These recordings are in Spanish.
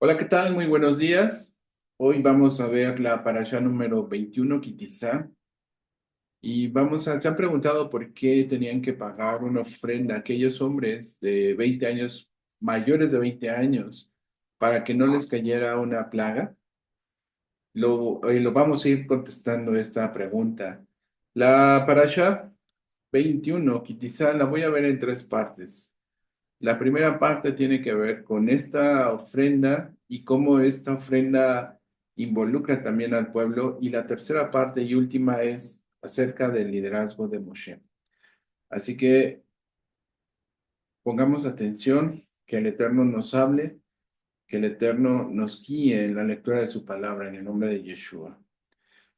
Hola, ¿qué tal? Muy buenos días. Hoy vamos a ver la parasha número 21, Kitizá, y se han preguntado por qué tenían que pagar una ofrenda a aquellos hombres de 20 años, mayores de 20 años, para que no les cayera una plaga. Lo vamos a ir contestando esta pregunta. La parasha 21, Kitizá, la voy a ver en tres partes. La primera parte tiene que ver con esta ofrenda y cómo esta ofrenda involucra también al pueblo. Y la tercera parte y última es acerca del liderazgo de Moshe. Así que pongamos atención, que el Eterno nos hable, que el Eterno nos guíe en la lectura de su palabra en el nombre de Yeshua.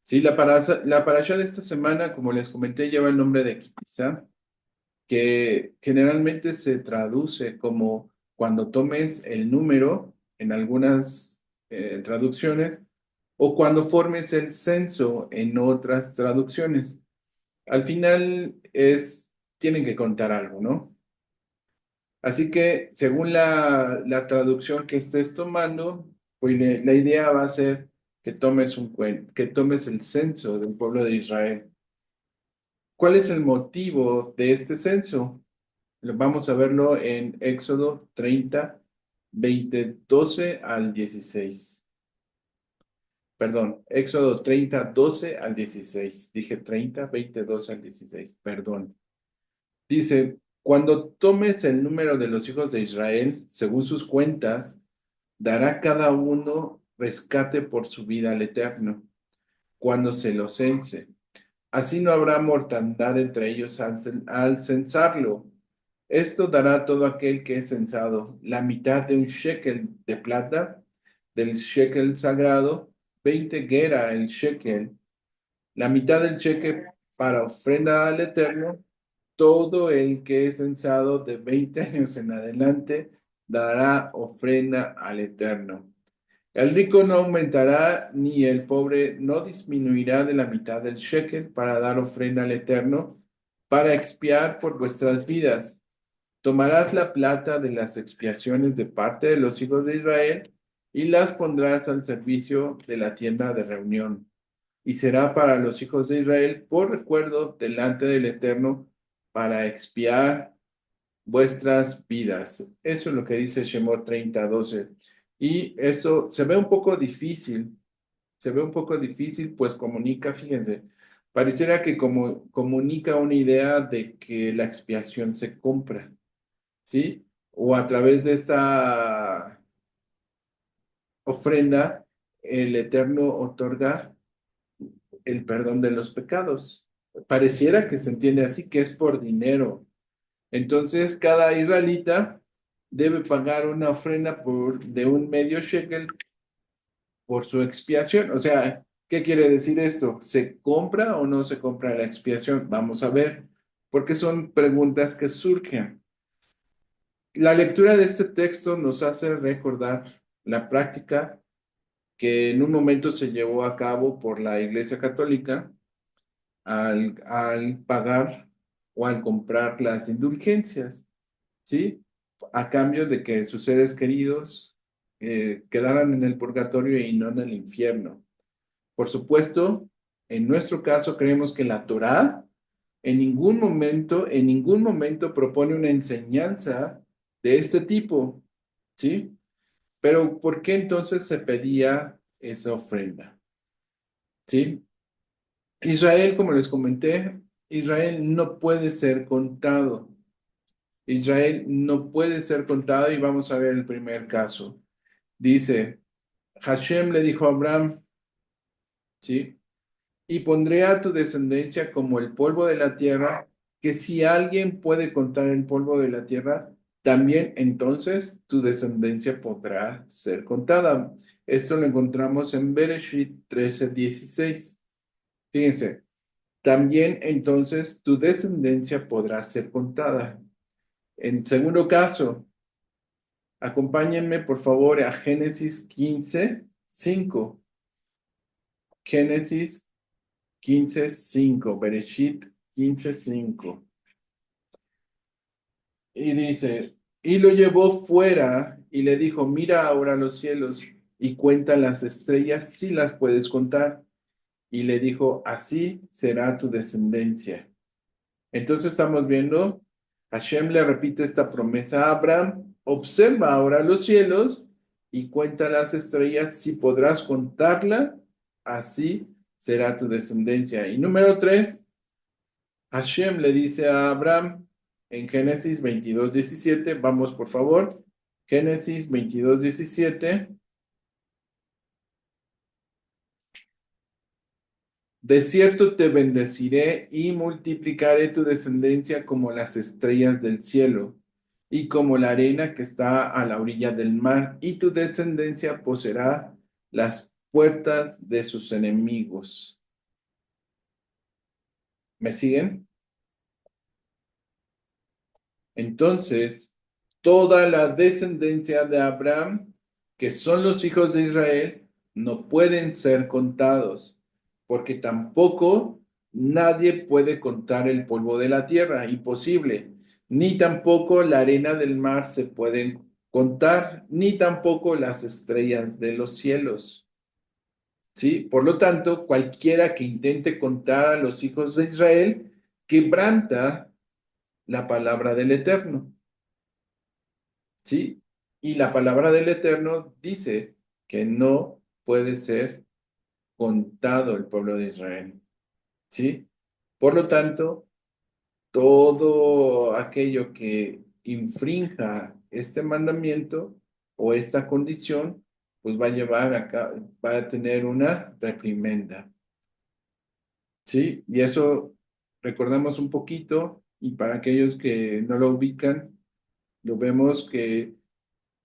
Sí, la parasha de esta semana, como les comenté, lleva el nombre de Kitizá, que generalmente se traduce como cuando tomes el número en algunas traducciones o cuando formes el censo en otras traducciones. Al final tienen que contar algo, ¿no? Así que según la traducción que estés tomando, pues la idea va a ser que tomes el censo del pueblo de Israel. ¿Cuál es el motivo de este censo? Vamos a verlo en Éxodo 30, 20, 12 al 16. Perdón, Éxodo 30, 12 al 16. Dije 30, 20, 12 al 16. Perdón. Dice, cuando tomes el número de los hijos de Israel, según sus cuentas, dará cada uno rescate por su vida al Eterno, cuando se lo cense. Así no habrá mortandad entre ellos al censarlo. Esto dará a todo aquel que es censado la mitad de un shekel de plata, del shekel sagrado, 20 gera el shekel, la mitad del shekel para ofrenda al Eterno. Todo el que es censado de 20 años en adelante dará ofrenda al Eterno. El rico no aumentará, ni el pobre no disminuirá de la mitad del shekel para dar ofrenda al Eterno, para expiar por vuestras vidas. Tomarás la plata de las expiaciones de parte de los hijos de Israel y las pondrás al servicio de la tienda de reunión. Y será para los hijos de Israel por recuerdo delante del Eterno para expiar vuestras vidas. Eso es lo que dice Shemot 30:12. Y eso se ve un poco difícil, pues comunica, fíjense, pareciera que como comunica una idea de que la expiación se compra, ¿sí? O a través de esta ofrenda, el Eterno otorga el perdón de los pecados. Pareciera que se entiende así, que es por dinero. Entonces, cada israelita debe pagar una ofrenda de un medio shekel por su expiación. O sea, ¿qué quiere decir esto? ¿Se compra o no se compra la expiación? Vamos a ver, porque son preguntas que surgen. La lectura de este texto nos hace recordar la práctica que en un momento se llevó a cabo por la Iglesia Católica al pagar o al comprar las indulgencias, ¿sí? A cambio de que sus seres queridos quedaran en el purgatorio y no en el infierno. Por supuesto, en nuestro caso creemos que la Torá en ningún momento propone una enseñanza de este tipo, ¿sí? Pero ¿por qué entonces se pedía esa ofrenda? ¿Sí? Israel, como les comenté, Israel no puede ser contado. Israel no puede ser contado y vamos a ver el primer caso. Dice, Hashem le dijo a Abraham, ¿sí? Y pondré a tu descendencia como el polvo de la tierra, que si alguien puede contar el polvo de la tierra, también entonces tu descendencia podrá ser contada. Esto lo encontramos en Bereshit 13:16. Fíjense, también entonces tu descendencia podrá ser contada. En segundo caso, acompáñenme por favor a Génesis 15:5. Génesis 15:5. Bereshit 15:5. Y dice, Y lo llevó fuera y le dijo, mira ahora los cielos y cuenta las estrellas si las puedes contar. Y le dijo, así será tu descendencia. Entonces estamos viendo, Hashem le repite esta promesa a Abraham, observa ahora los cielos y cuenta las estrellas, si podrás contarla, así será tu descendencia. Y número 3, Hashem le dice a Abraham en Génesis 22:17, vamos por favor, Génesis 22:17. De cierto te bendeciré y multiplicaré tu descendencia como las estrellas del cielo y como la arena que está a la orilla del mar, y tu descendencia poseerá las puertas de sus enemigos. ¿Me siguen? Entonces, toda la descendencia de Abraham, que son los hijos de Israel, no pueden ser contados, porque tampoco nadie puede contar el polvo de la tierra, imposible, ni tampoco la arena del mar se pueden contar, ni tampoco las estrellas de los cielos. ¿Sí? Por lo tanto, cualquiera que intente contar a los hijos de Israel, quebranta la palabra del Eterno. ¿Sí? Y la palabra del Eterno dice que no puede ser contado el pueblo de Israel. ¿Sí? Por lo tanto, todo aquello que infrinja este mandamiento o esta condición, pues va a llevar acá, va a tener una reprimenda. ¿Sí? Y eso recordamos un poquito, y para aquellos que no lo ubican, lo vemos que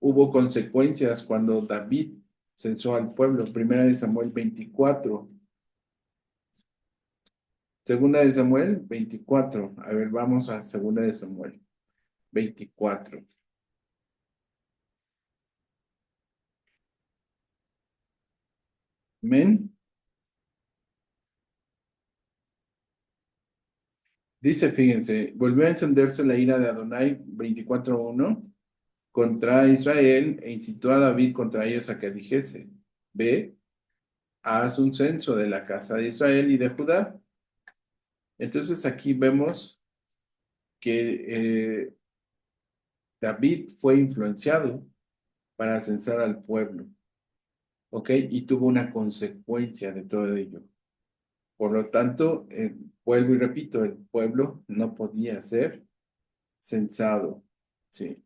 hubo consecuencias cuando David censó al pueblo. Primera de Samuel 24. Segunda de Samuel 24. A ver, vamos a Segunda de Samuel 24. Amén. Dice, fíjense, volvió a encenderse la ira de Adonai 24:1 contra Israel e incitó a David contra ellos a que dijese, ve, haz un censo de la casa de Israel y de Judá. Entonces aquí vemos que David fue influenciado para censar al pueblo, ¿ok? Y tuvo una consecuencia de todo ello. Por lo tanto, vuelvo y repito, el pueblo no podía ser censado, ¿sí?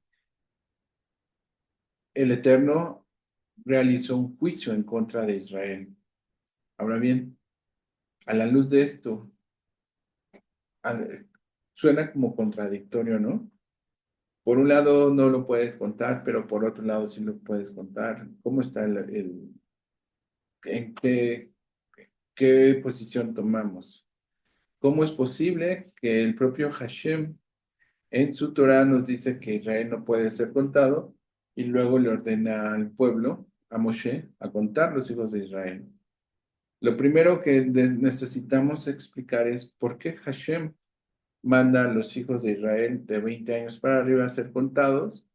El Eterno realizó un juicio en contra de Israel. Ahora bien, a la luz de esto, a- suena como contradictorio, ¿no? Por un lado no lo puedes contar, pero por otro lado sí lo puedes contar. ¿Cómo está en qué posición tomamos? ¿Cómo es posible que el propio Hashem en su Torah nos dice que Israel no puede ser contado y luego le ordena al pueblo, a Moshe, a contar los hijos de Israel? Lo primero que necesitamos explicar es por qué Hashem manda a los hijos de Israel de 20 años para arriba a ser contados.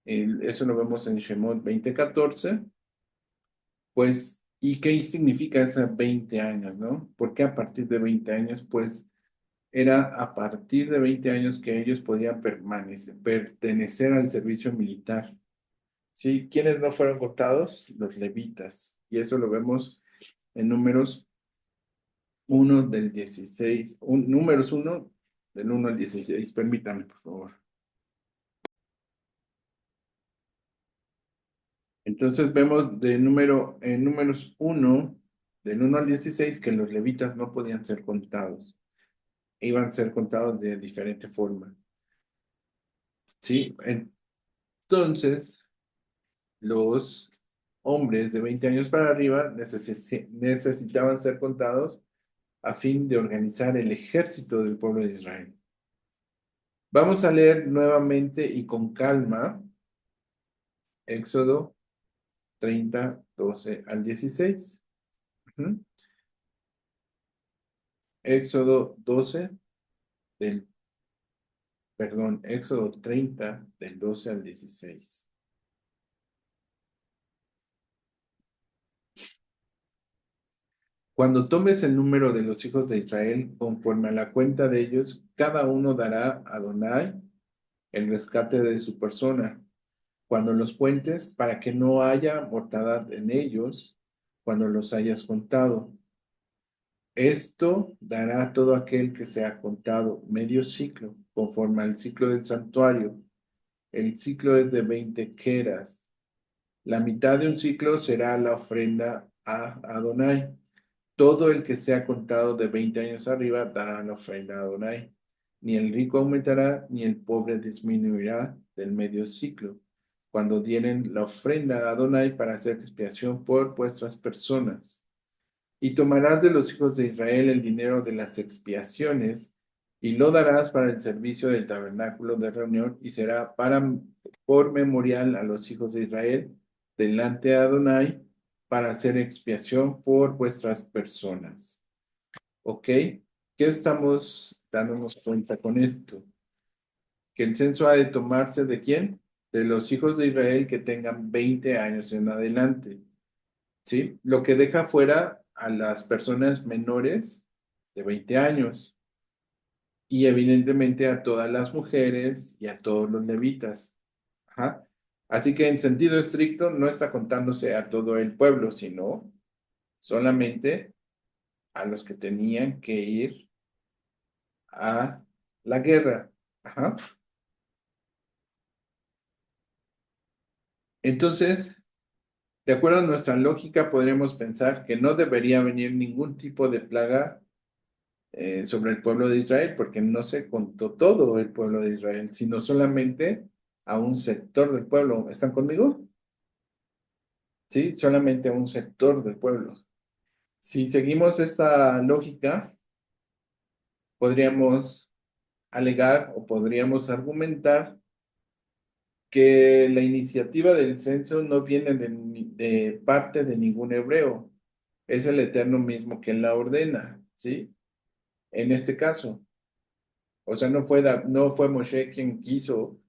Eso lo vemos en Shemot 20:14. Pues, ¿y qué significa esos 20 años, no? ¿Por qué a partir de 20 años? Pues era a partir de 20 años que ellos podían pertenecer al servicio militar. ¿Sí? ¿Quiénes no fueron contados? Los levitas. Y eso lo vemos en Números 1 del 16, Números 1 del 1 al 16. Permítame, por favor. Entonces vemos en Números 1 del 1 al 16, que los levitas no podían ser contados. Iban a ser contados de diferente forma. ¿Sí? Entonces, los hombres de 20 años para arriba necesitaban ser contados a fin de organizar el ejército del pueblo de Israel. Vamos a leer nuevamente y con calma Éxodo 30, 12 al 16. Ujú. Éxodo 12, del perdón, Éxodo 30 del 12 al 16. Cuando tomes el número de los hijos de Israel, conforme a la cuenta de ellos, cada uno dará a Adonai el rescate de su persona. Cuando los cuentes, para que no haya mortandad en ellos, cuando los hayas contado. Esto dará a todo aquel que se ha contado medio ciclo, conforme al ciclo del santuario. El ciclo es de 20 queras. La mitad de un ciclo será la ofrenda a Adonai. Todo el que sea contado de 20 años arriba dará la ofrenda a Adonai. Ni el rico aumentará, ni el pobre disminuirá del medio ciclo, cuando dieren la ofrenda a Adonai para hacer expiación por vuestras personas. Y tomarás de los hijos de Israel el dinero de las expiaciones, y lo darás para el servicio del tabernáculo de reunión, y será por memorial a los hijos de Israel delante de Adonai para hacer expiación por vuestras personas. ¿Ok? ¿Qué estamos dándonos cuenta con esto? Que el censo ha de tomarse ¿de quién? De los hijos de Israel que tengan 20 años en adelante. ¿Sí? Lo que deja fuera a las personas menores de 20 años y evidentemente a todas las mujeres y a todos los levitas. Ajá. Así que en sentido estricto no está contándose a todo el pueblo, sino solamente a los que tenían que ir a la guerra. Ajá. Entonces, de acuerdo a nuestra lógica, podríamos pensar que no debería venir ningún tipo de plaga sobre el pueblo de Israel, porque no se contó todo el pueblo de Israel, sino solamente a un sector del pueblo. ¿Están conmigo? Sí, solamente a un sector del pueblo. Si seguimos esta lógica, podríamos alegar o podríamos argumentar que la iniciativa del censo no viene de parte de ningún hebreo, es el Eterno mismo quien la ordena, ¿sí? En este caso. O sea, no fue Moshe quien quiso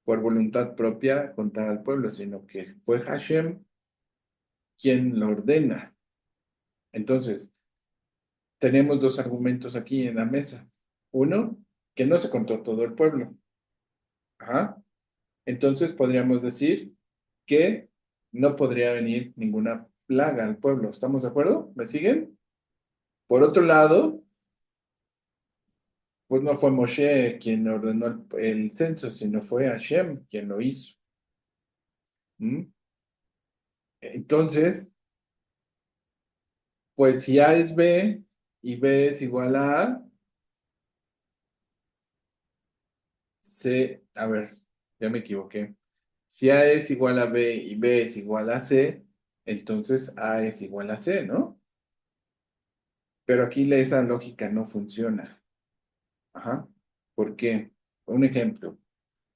por voluntad propia contar al pueblo, sino que fue Hashem quien lo ordena. Entonces, tenemos dos argumentos aquí en la mesa. Uno, que no se contó todo el pueblo. Ajá. Entonces, podríamos decir que no podría venir ninguna plaga al pueblo. ¿Estamos de acuerdo? ¿Me siguen? Por otro lado, pues no fue Moshe quien ordenó el censo, sino fue Hashem quien lo hizo. ¿Mm? Entonces, pues si A es B y B es igual a A, C, a ver, ya me equivoqué. Si A es igual a B y B es igual a C, entonces A es igual a C, ¿no? Pero aquí esa lógica no funciona. Ajá. ¿Por qué? Un ejemplo.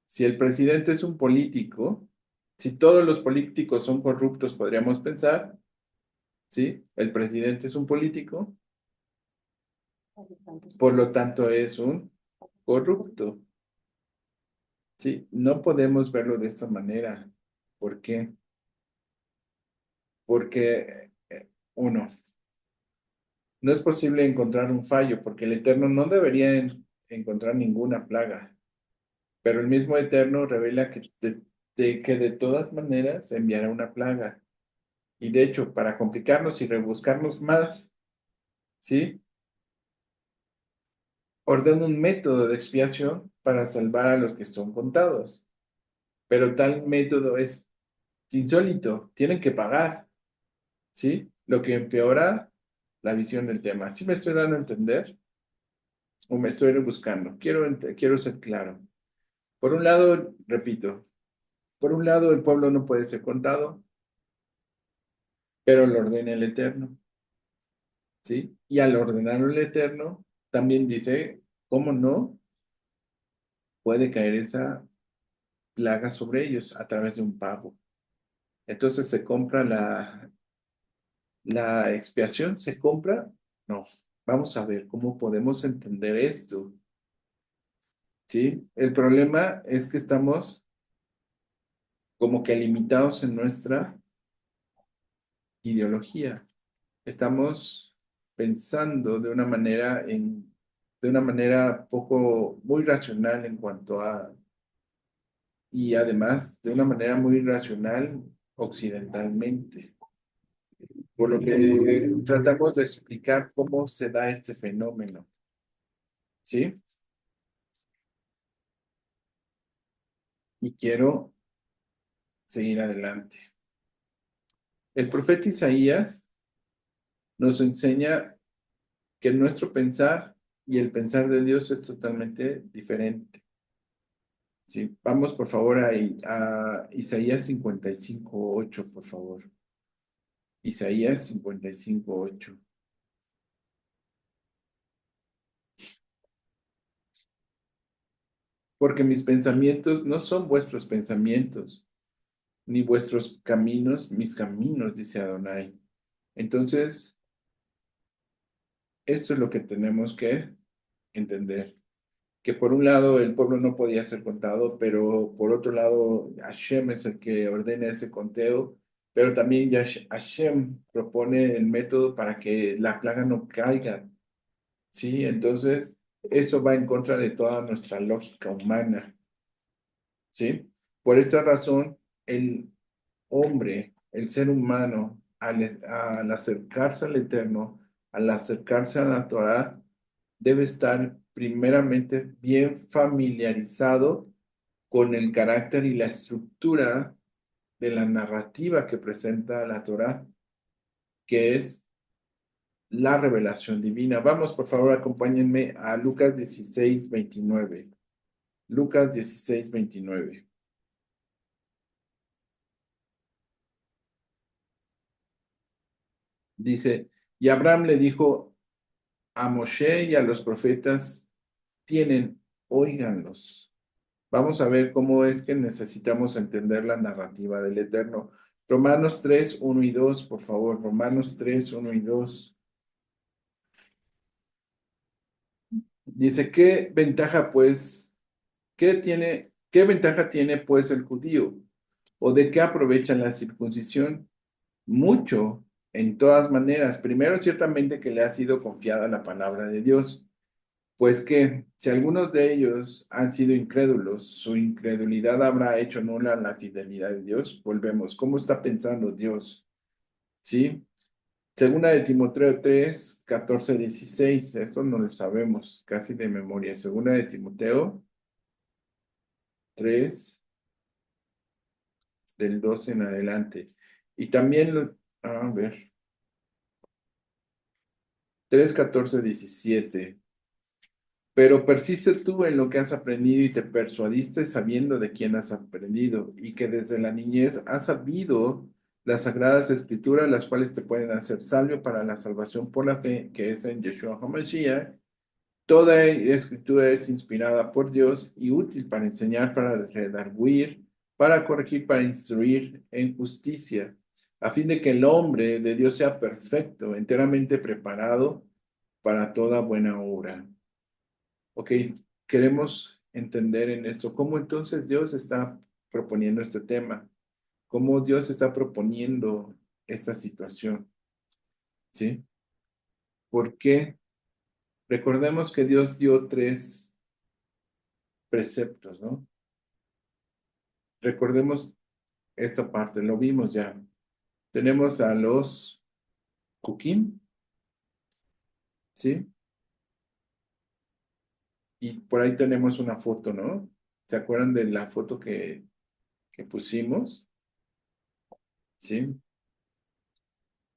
Si el presidente es un político, si todos los políticos son corruptos, podríamos pensar, ¿sí? El presidente es un político, por lo tanto es un corrupto. Sí, no podemos verlo de esta manera. ¿Por qué? Porque, uno, no es posible encontrar un fallo, porque el Eterno no debería encontrar ninguna plaga, pero el mismo Eterno revela que de todas maneras enviará una plaga. Y de hecho, para complicarnos y rebuscarnos más, ¿sí? Ordena un método de expiación para salvar a los que son contados. Pero tal método es insólito, tienen que pagar. ¿Sí? Lo que empeora la visión del tema. ¿Sí me estoy dando a entender? ¿O me estoy rebuscando? Quiero ser claro. Por un lado, repito, por un lado el pueblo no puede ser contado, pero lo ordena el Eterno, ¿sí? Y al ordenarlo el Eterno, también dice, ¿cómo no puede caer esa plaga sobre ellos a través de un pago? Entonces se compra la expiación, ¿se compra? No. Vamos a ver cómo podemos entender esto. ¿sí? El problema es que estamos como que limitados en nuestra ideología. Estamos pensando de una manera poco, muy racional en cuanto a, y además de una manera muy racional occidentalmente. Por lo que tratamos de explicar cómo se da este fenómeno, ¿sí? Y quiero seguir adelante. El profeta Isaías nos enseña que nuestro pensar y el pensar de Dios es totalmente diferente. Sí, vamos por favor a Isaías 55:8, por favor. Isaías 55:8. Porque mis pensamientos no son vuestros pensamientos, ni vuestros caminos, mis caminos, dice Adonai. Entonces, esto es lo que tenemos que entender. Que por un lado el pueblo no podía ser contado, pero por otro lado Hashem es el que ordena ese conteo, pero también Hashem propone el método para que la plaga no caiga, ¿sí? Entonces, eso va en contra de toda nuestra lógica humana, ¿sí? Por esta razón, el hombre, el ser humano, al acercarse al Eterno, al acercarse a la Torah, debe estar primeramente bien familiarizado con el carácter y la estructura de la narrativa que presenta la Torah, que es la revelación divina. Vamos, por favor, acompáñenme a Lucas 16:29. Lucas 16:29. Dice, y Abraham le dijo a Moshe y a los profetas, tienen, óiganlos. Vamos a ver cómo es que necesitamos entender la narrativa del Eterno. Romanos 3:1 y 2, por favor. Romanos 3:1 y 2. Dice, ¿qué ventaja pues, qué ventaja tiene pues el judío? ¿O de qué aprovecha la circuncisión? Mucho, en todas maneras. Primero, ciertamente que le ha sido confiada la palabra de Dios. Pues que si algunos de ellos han sido incrédulos, su incredulidad habrá hecho nula la fidelidad de Dios. Volvemos. ¿Cómo está pensando Dios? ¿Sí? Segunda de Timoteo 3:14-16. Esto no lo sabemos casi de memoria. Segunda de Timoteo 3, del 12 en adelante. Y también, a ver, 3:14-17. Pero persiste tú en lo que has aprendido y te persuadiste sabiendo de quién has aprendido y que desde la niñez has sabido las sagradas escrituras, las cuales te pueden hacer sabio para la salvación por la fe que es en Yeshua HaMashiach. Toda escritura es inspirada por Dios y útil para enseñar, para redarguir, para corregir, para instruir en justicia, a fin de que el hombre de Dios sea perfecto, enteramente preparado para toda buena obra. Ok, queremos entender en esto cómo entonces Dios está proponiendo este tema, cómo Dios está proponiendo esta situación, ¿sí? ¿Por qué? Recordemos que Dios dio tres preceptos, ¿no? Recordemos esta parte, lo vimos ya. Tenemos a los Kukim, ¿sí? Y por ahí tenemos una foto, ¿no? ¿Se acuerdan de la foto que pusimos? ¿Sí?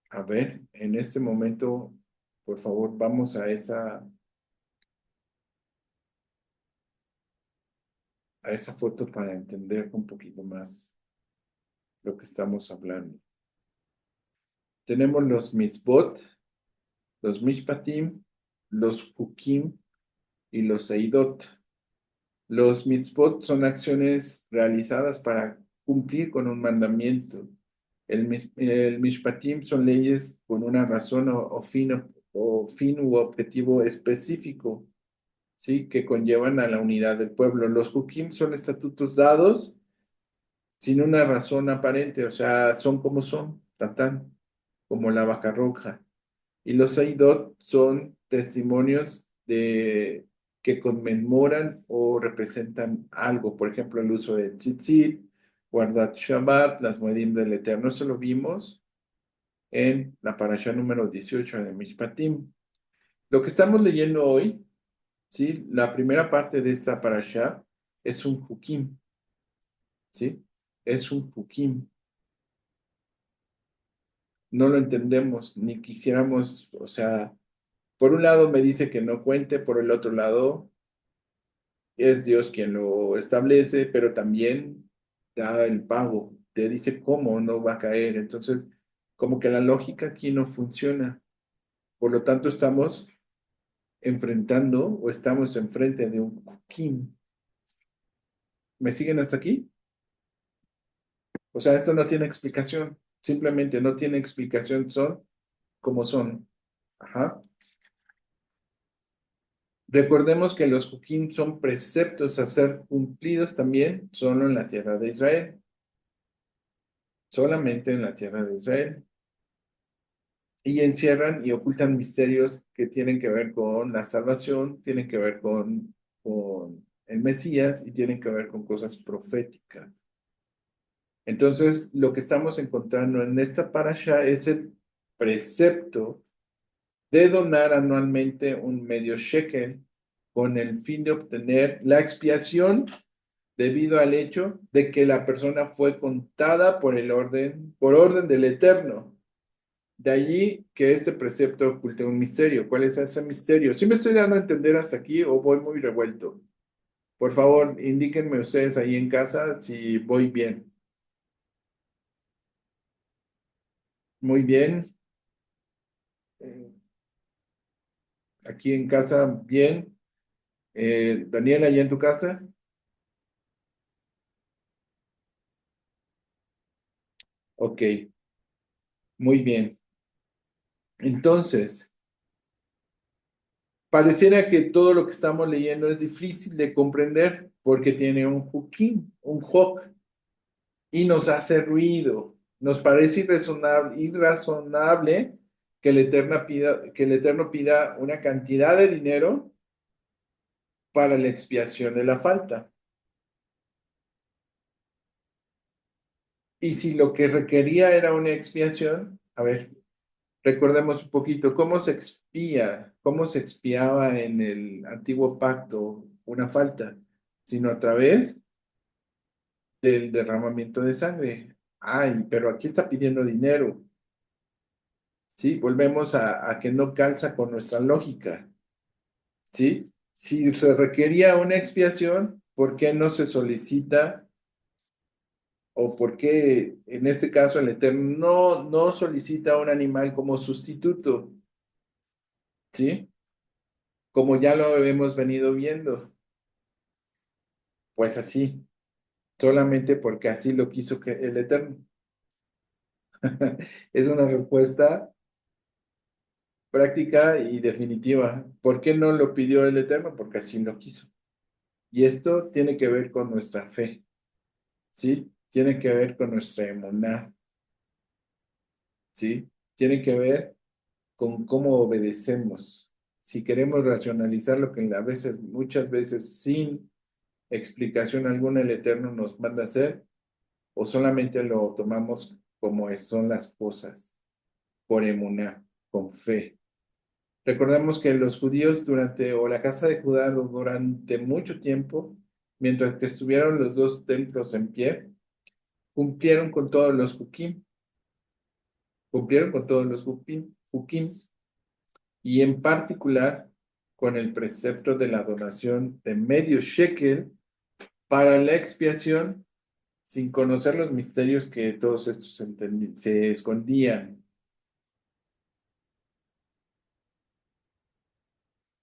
A ver, en este momento, por favor, vamos a esa foto para entender un poquito más lo que estamos hablando. Tenemos los mitzvot, los mishpatim, los hukim y los eidot. Los mitzvot son acciones realizadas para cumplir con un mandamiento. El mishpatim son leyes con una razón o fin u objetivo específico. ¿sí? Que conllevan a la unidad del pueblo. Los hukim son estatutos dados sin una razón aparente, o sea, son como son, tatán, como la vaca roja. Y los Seidot son testimonios de, que conmemoran o representan algo, por ejemplo, el uso de tzitzit, guardar Shabbat, las moedim del Eterno, eso lo vimos en la parasha número 18 de Mishpatim. Lo que estamos leyendo hoy, ¿sí? La primera parte de esta parasha es un hukim, ¿sí? Es un hukim. No lo entendemos, ni quisiéramos, o sea, por un lado me dice que no cuente, por el otro lado es Dios quien lo establece, pero también da el pago, te dice cómo no va a caer. Entonces, como que la lógica aquí no funciona. Por lo tanto, estamos enfrentando o estamos enfrente de un hukim. ¿Me siguen hasta aquí? O sea, esto no tiene explicación. Simplemente no tiene explicación, son como son. Ajá. Recordemos que los hukim son preceptos a ser cumplidos también solo en la tierra de Israel, solamente en la tierra de Israel. Y encierran y ocultan misterios que tienen que ver con la salvación, tienen que ver con el Mesías y tienen que ver con cosas proféticas. Entonces, lo que estamos encontrando en esta parasha es el precepto de donar anualmente un medio shekel con el fin de obtener la expiación debido al hecho de que la persona fue contada por orden del Eterno. De allí que este precepto oculte un misterio. ¿Cuál es ese misterio? ¿Sí me estoy dando a entender hasta aquí o voy muy revuelto? Por favor, indíquenme ustedes ahí en casa si voy bien. Muy bien. Eh, aquí en casa, bien. Daniela, ¿allá en tu casa? Ok, muy bien. Entonces, pareciera que todo lo que estamos leyendo es difícil de comprender porque tiene un hukim, un hok, y nos hace ruido. Nos parece irrazonable que el Eterno pida una cantidad de dinero para la expiación de la falta. Y si lo que requería era una expiación, a ver, recordemos un poquito cómo se expía, cómo se expiaba en el antiguo pacto una falta, sino a través del derramamiento de sangre. Ay, pero aquí está pidiendo dinero, ¿sí? Volvemos a que no calza con nuestra lógica, ¿sí? Si se requería una expiación, ¿por qué no se solicita o por qué en este caso el Eterno no solicita un animal como sustituto, ¿sí? Como ya lo hemos venido viendo, pues así, solamente porque así lo quiso que el Eterno. Es una respuesta práctica y definitiva. ¿Por qué no lo pidió el Eterno? Porque así lo quiso. Y esto tiene que ver con nuestra fe, ¿sí? Tiene que ver con nuestra emuná, ¿sí? Tiene que ver con cómo obedecemos. Si queremos racionalizar lo que a veces, muchas veces, sin explicación alguna, el Eterno nos manda a hacer, o solamente lo tomamos como son las cosas, por emuná, con fe. Recordemos que los judíos o la casa de Judá durante mucho tiempo, mientras que estuvieron los dos templos en pie, cumplieron con todos los hukim, cumplieron con todos los hukim, y en particular con el precepto de la donación de medio shekel para la expiación sin conocer los misterios que todos estos se escondían.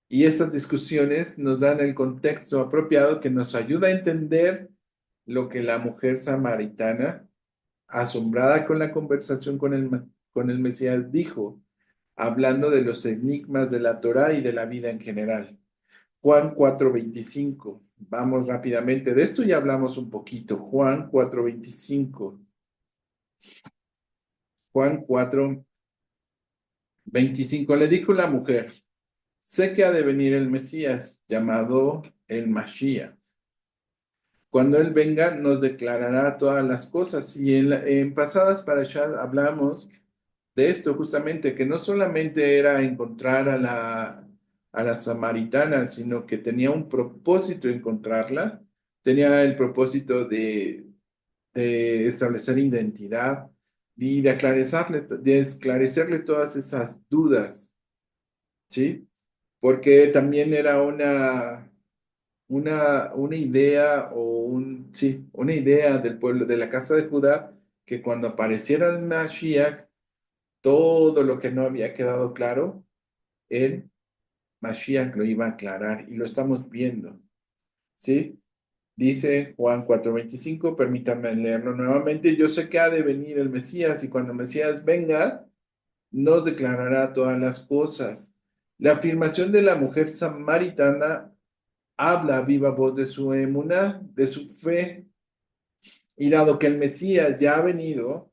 Y estas discusiones nos dan el contexto apropiado que nos ayuda a entender lo que la mujer samaritana, asombrada con la conversación con el Mesías, dijo, hablando de los enigmas de la Torá y de la vida en general. Juan 4:25. Vamos rápidamente. De esto ya hablamos un poquito. Juan 4:25. Juan 4:25. Le dijo la mujer, sé que ha de venir el Mesías, llamado el Mashiach. Cuando Él venga, nos declarará todas las cosas. Y en pasadas parashas hablamos de esto justamente, que no solamente era encontrar a la samaritana, sino que tenía un propósito encontrarla, tenía el propósito de establecer identidad y de esclarecerle todas esas dudas, ¿sí? Porque también era una idea sí, una idea del pueblo, de la casa de Judá, que cuando apareciera el Mashiach, todo lo que no había quedado claro, el Mashiach lo iba a aclarar y lo estamos viendo, ¿sí? Dice Juan 4:25, permítanme leerlo nuevamente. Yo sé que ha de venir el Mesías y cuando el Mesías venga, nos declarará todas las cosas. La afirmación de la mujer samaritana habla a viva voz de su emuná, de su fe, y dado que el Mesías ya ha venido,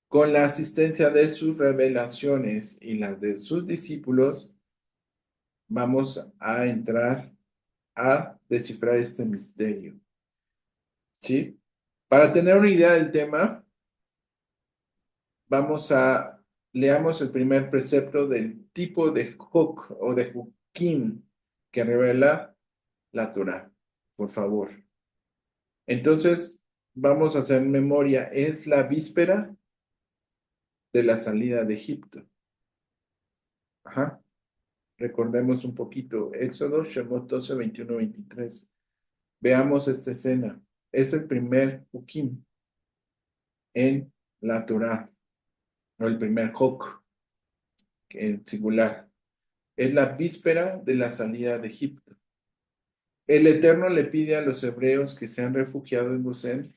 con la asistencia de sus revelaciones y las de sus discípulos, vamos a entrar a descifrar este misterio, ¿sí? Para tener una idea del tema, leamos el primer precepto del tipo de Huk o de Hukim que revela la Torah, por favor. Entonces, vamos a hacer memoria. Es la víspera de la salida de Egipto. Ajá. Recordemos un poquito. Éxodo, Shemot 12, 21, 23. Veamos esta escena. Es el primer Hukim en la Torah, o el primer Hok en singular. Es la víspera de la salida de Egipto. El Eterno le pide a los hebreos que se han refugiado en Gosén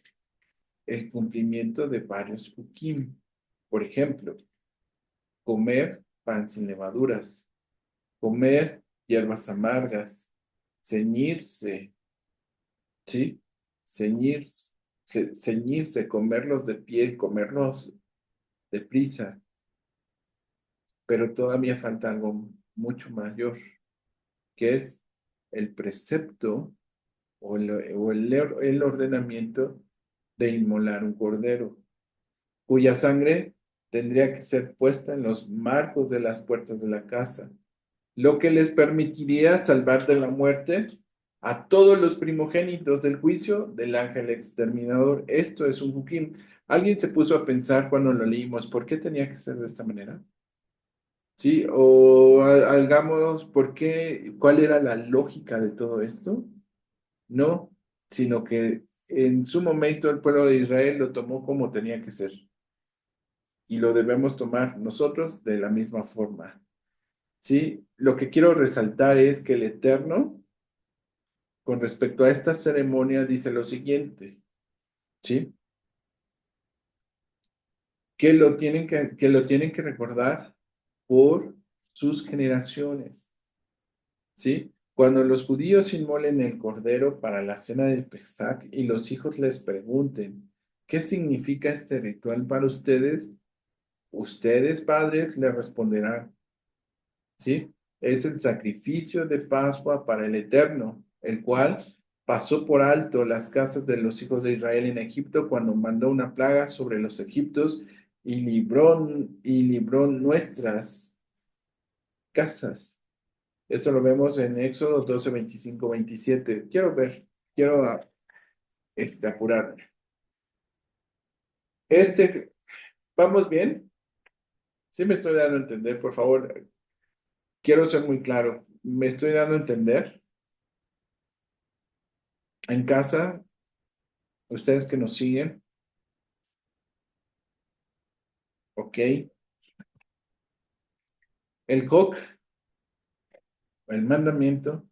el cumplimiento de varios Hukim. Por ejemplo, comer pan sin levaduras, comer hierbas amargas, ceñirse, ¿sí? Ceñirse, comerlos de pie, comerlos deprisa, pero todavía falta algo mucho mayor, que es el precepto o el ordenamiento de inmolar un cordero, cuya sangre tendría que ser puesta en los marcos de las puertas de la casa, lo que les permitiría salvar de la muerte a todos los primogénitos del juicio del ángel exterminador. Esto es un juquín. ¿Alguien se puso a pensar cuando lo leímos por qué tenía que ser de esta manera? Sí, o hagamos, ¿cuál era la lógica de todo esto? No, sino que en su momento el pueblo de Israel lo tomó como tenía que ser y lo debemos tomar nosotros de la misma forma. Sí, lo que quiero resaltar es que el Eterno, con respecto a esta ceremonia, dice lo siguiente, ¿sí? Que lo tienen que recordar por sus generaciones. ¿Sí? Cuando los judíos inmolen el cordero para la cena del Pesach y los hijos les pregunten, ¿qué significa este ritual para ustedes? Ustedes, padres, le responderán, ¿sí? Es el sacrificio de Pascua para el Eterno, el cual pasó por alto las casas de los hijos de Israel en Egipto cuando mandó una plaga sobre los egipcios y libró nuestras casas. Esto lo vemos en Éxodo 12, 25, 27. Quiero apurarme. Este, ¿Vamos bien? Sí me estoy dando a entender, por favor. Quiero ser muy claro. ¿Me estoy dando a entender? En casa, ustedes que nos siguen, ¿ok? El HOC, el mandamiento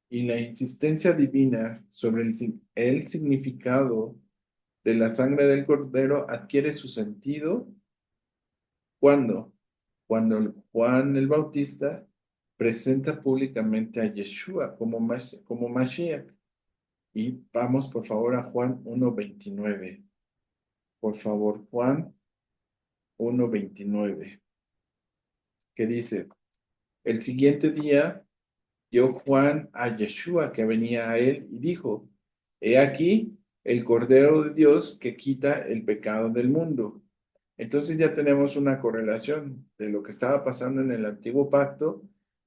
y la insistencia divina sobre el significado de la sangre del cordero adquiere su sentido. ¿Cuándo? Cuando Juan el Bautista presenta públicamente a Yeshua como Mashiach. Y vamos, por favor, a Juan 1:29. Por favor, Juan 1:29, que dice, el siguiente día vio Juan a Yeshua que venía a él y dijo, he aquí el Cordero de Dios que quita el pecado del mundo. Entonces ya tenemos una correlación de lo que estaba pasando en el antiguo pacto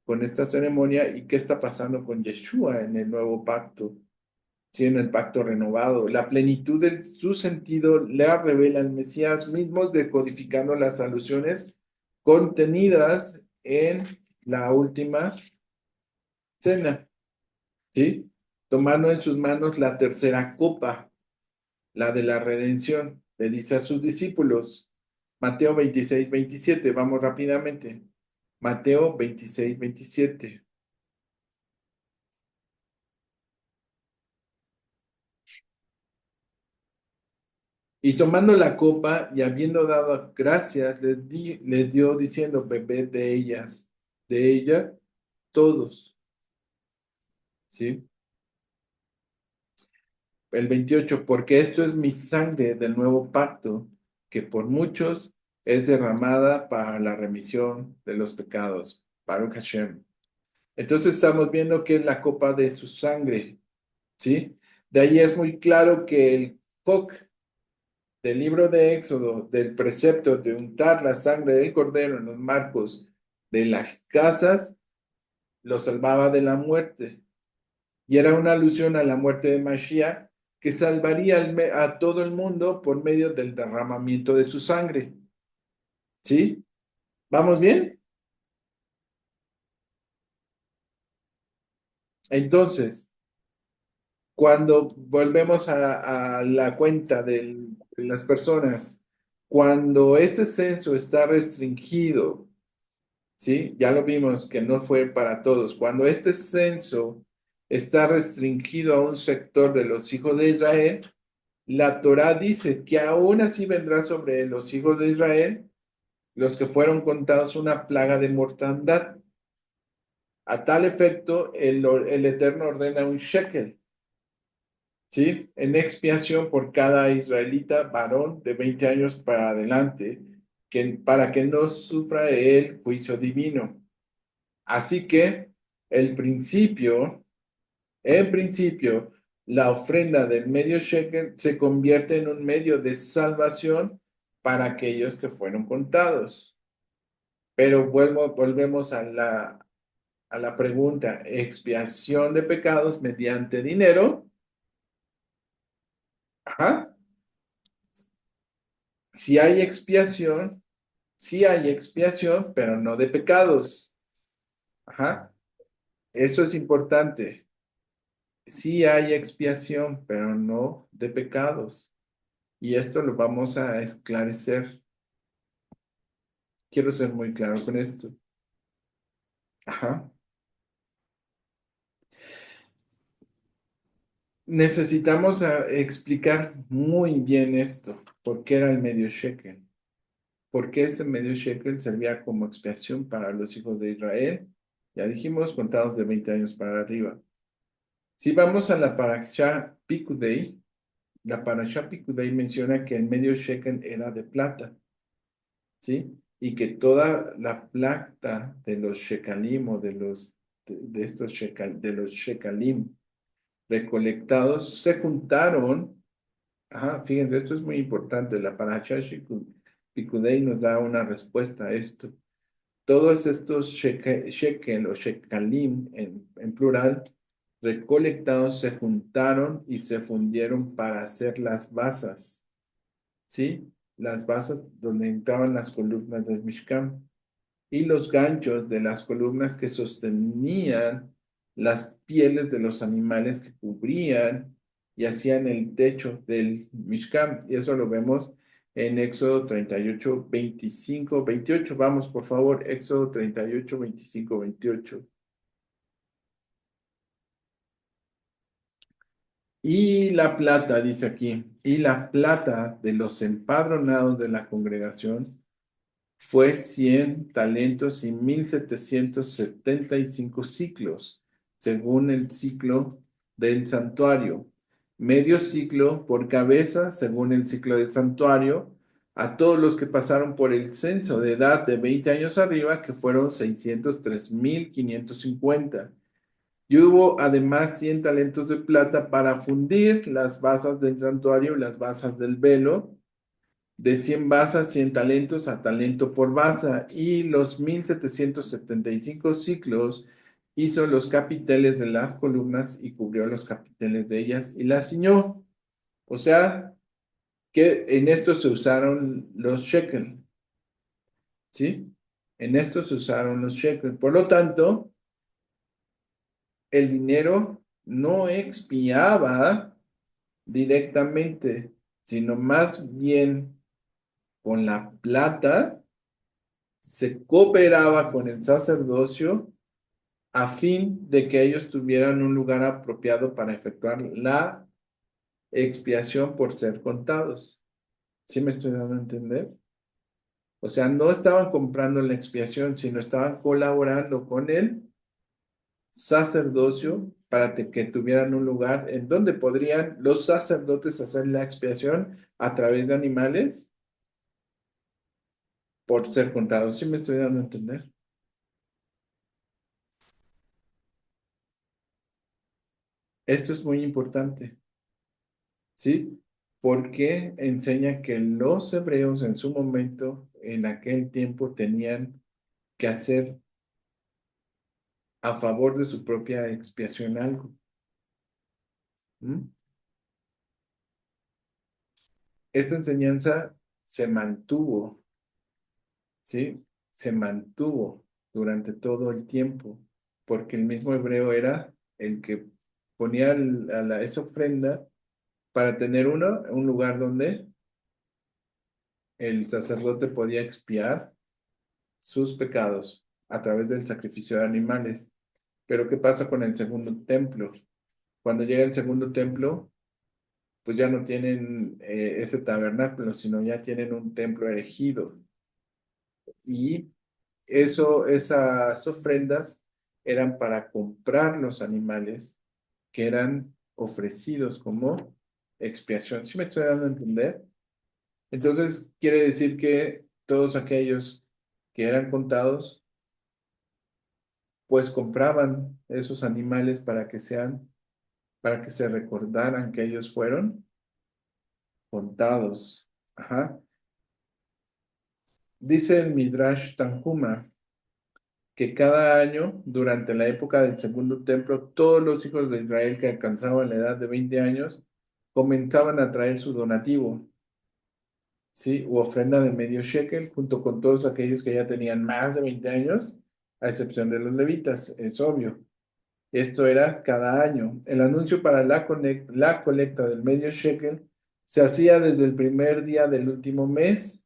con esta ceremonia y qué está pasando con Yeshua en el nuevo pacto, sí, en el pacto renovado. La plenitud de su sentido la revela el Mesías mismo, decodificando las alusiones contenidas en la última cena, ¿sí? Tomando en sus manos la tercera copa, la de la redención, le dice a sus discípulos. Mateo 26:27, vamos rápidamente. Mateo 26:27. Y tomando la copa y habiendo dado gracias, les dio diciendo, bebed de ella, todos, ¿sí? El 28, porque esto es mi sangre del nuevo pacto, que por muchos es derramada para la remisión de los pecados. Baruch Hashem. Entonces estamos viendo que es la copa de su sangre, ¿sí? De ahí es muy claro que el Koc del libro de Éxodo, del precepto de untar la sangre del cordero en los marcos de las casas, lo salvaba de la muerte. Y era una alusión a la muerte de Mashiach, que salvaría a todo el mundo por medio del derramamiento de su sangre. ¿Sí? ¿Vamos bien? Entonces, cuando volvemos a la cuenta de las personas, cuando este censo está restringido, ¿sí? Ya lo vimos que no fue para todos. Cuando este censo está restringido a un sector de los hijos de Israel, la Torá dice que aún así vendrá sobre los hijos de Israel, los que fueron contados, una plaga de mortandad. A tal efecto, el Eterno ordena un shekel, ¿sí? En expiación por cada israelita varón de 20 años para adelante, para que no sufra el juicio divino. Así que el principio, en principio, la ofrenda del medio shekel se convierte en un medio de salvación para aquellos que fueron contados. Pero volvemos a la pregunta, expiación de pecados mediante dinero. Ajá. Si hay expiación, sí hay expiación, pero no de pecados. Ajá. Eso es importante. Sí hay expiación, pero no de pecados. Y esto lo vamos a esclarecer. Quiero ser muy claro con esto. Ajá. Necesitamos explicar muy bien esto. ¿Por qué era el medio shekel? ¿Por qué ese medio shekel servía como expiación para los hijos de Israel? Ya dijimos, contados de 20 años para arriba. Si vamos a la Parashá Pikudei, la Parashá Pikudei menciona que el medio shekel era de plata, ¿sí? Y que toda la plata de los shekalim o de estos de los shekalim recolectados se juntaron. Ajá, fíjense, esto es muy importante. La Parashá Pikudei nos da una respuesta a esto. Todos estos shekel o shekalim en plural recolectados se juntaron y se fundieron para hacer las basas, ¿sí? Las basas donde entraban las columnas del Mishkan y los ganchos de las columnas que sostenían las pieles de los animales que cubrían y hacían el techo del Mishkan. Y eso lo vemos en Éxodo 38, 25, 28. Vamos, por favor, Éxodo 38, 25, 28. Y la plata, dice aquí, y la plata de los empadronados de la congregación fue 100 talentos y 1775 ciclos, según el ciclo del santuario. Medio ciclo por cabeza, según el ciclo del santuario, a todos los que pasaron por el censo de edad de 20 años arriba, que fueron 603,550. Y hubo además 100 talentos de plata para fundir las basas del santuario y las basas del velo, de 100 basas, 100 talentos a talento por basa, y los 1775 ciclos hizo los capiteles de las columnas y cubrió los capiteles de ellas y las ciñó. O sea, que en esto se usaron los shekel, ¿sí? En esto se usaron los shekel. Por lo tanto, el dinero no expiaba directamente, sino más bien con la plata se cooperaba con el sacerdocio a fin de que ellos tuvieran un lugar apropiado para efectuar la expiación por ser contados. ¿Sí me estoy dando a entender? O sea, no estaban comprando la expiación, sino estaban colaborando con el sacerdocio para que tuvieran un lugar en donde podrían los sacerdotes hacer la expiación a través de animales por ser contados. ¿Sí me estoy dando a entender? Esto es muy importante, ¿sí? Porque enseña que los hebreos en su momento, en aquel tiempo, tenían que hacer a favor de su propia expiación algo. ¿Mm? Esta enseñanza se mantuvo, ¿sí? Se mantuvo durante todo el tiempo, porque el mismo hebreo era el que ponía esa ofrenda para tener un lugar donde el sacerdote podía expiar sus pecados a través del sacrificio de animales. Pero ¿qué pasa con el segundo templo? Cuando llega el segundo templo, pues ya no tienen ese tabernáculo, sino ya tienen un templo erigido. Y esas ofrendas eran para comprar los animales que eran ofrecidos como expiación. ¿Sí me estoy dando a entender? Entonces, quiere decir que todos aquellos que eran contados, pues compraban esos animales para que se recordaran que ellos fueron contados. Ajá. Dice el Midrash Tanhuma que cada año, durante la época del segundo templo, todos los hijos de Israel que alcanzaban la edad de 20 años comenzaban a traer su donativo, ¿sí? U ofrenda de medio shekel, junto con todos aquellos que ya tenían más de 20 años, a excepción de los levitas, es obvio. Esto era cada año. El anuncio para la colecta del medio shekel se hacía desde el primer día del último mes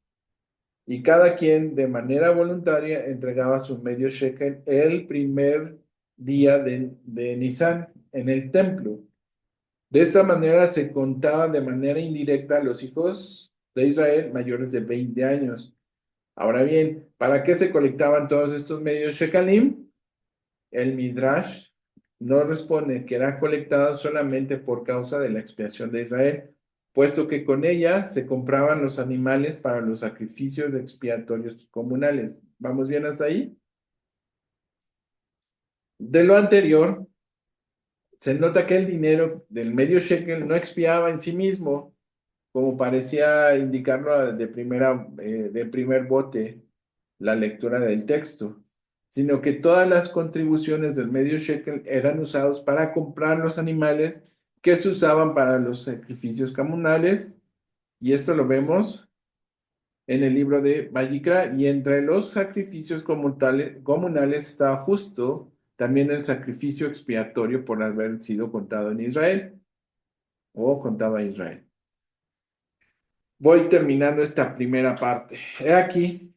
y cada quien de manera voluntaria entregaba su medio shekel el primer día de Nisan en el templo. De esta manera se contaba de manera indirecta a los hijos de Israel mayores de 20 años. Ahora bien, ¿para qué se colectaban todos estos medios shekalim? El Midrash no responde que era colectado solamente por causa de la expiación de Israel, puesto que con ella se compraban los animales para los sacrificios expiatorios comunales. ¿Vamos bien hasta ahí? De lo anterior, se nota que el dinero del medio shekel no expiaba en sí mismo, como parecía indicarlo de primer bote la lectura del texto, sino que todas las contribuciones del medio shekel eran usados para comprar los animales que se usaban para los sacrificios comunales, y esto lo vemos en el libro de Vayikra, y entre los sacrificios comunales estaba justo también el sacrificio expiatorio por haber sido contado en Israel o contado a Israel. Voy terminando esta primera parte. He aquí,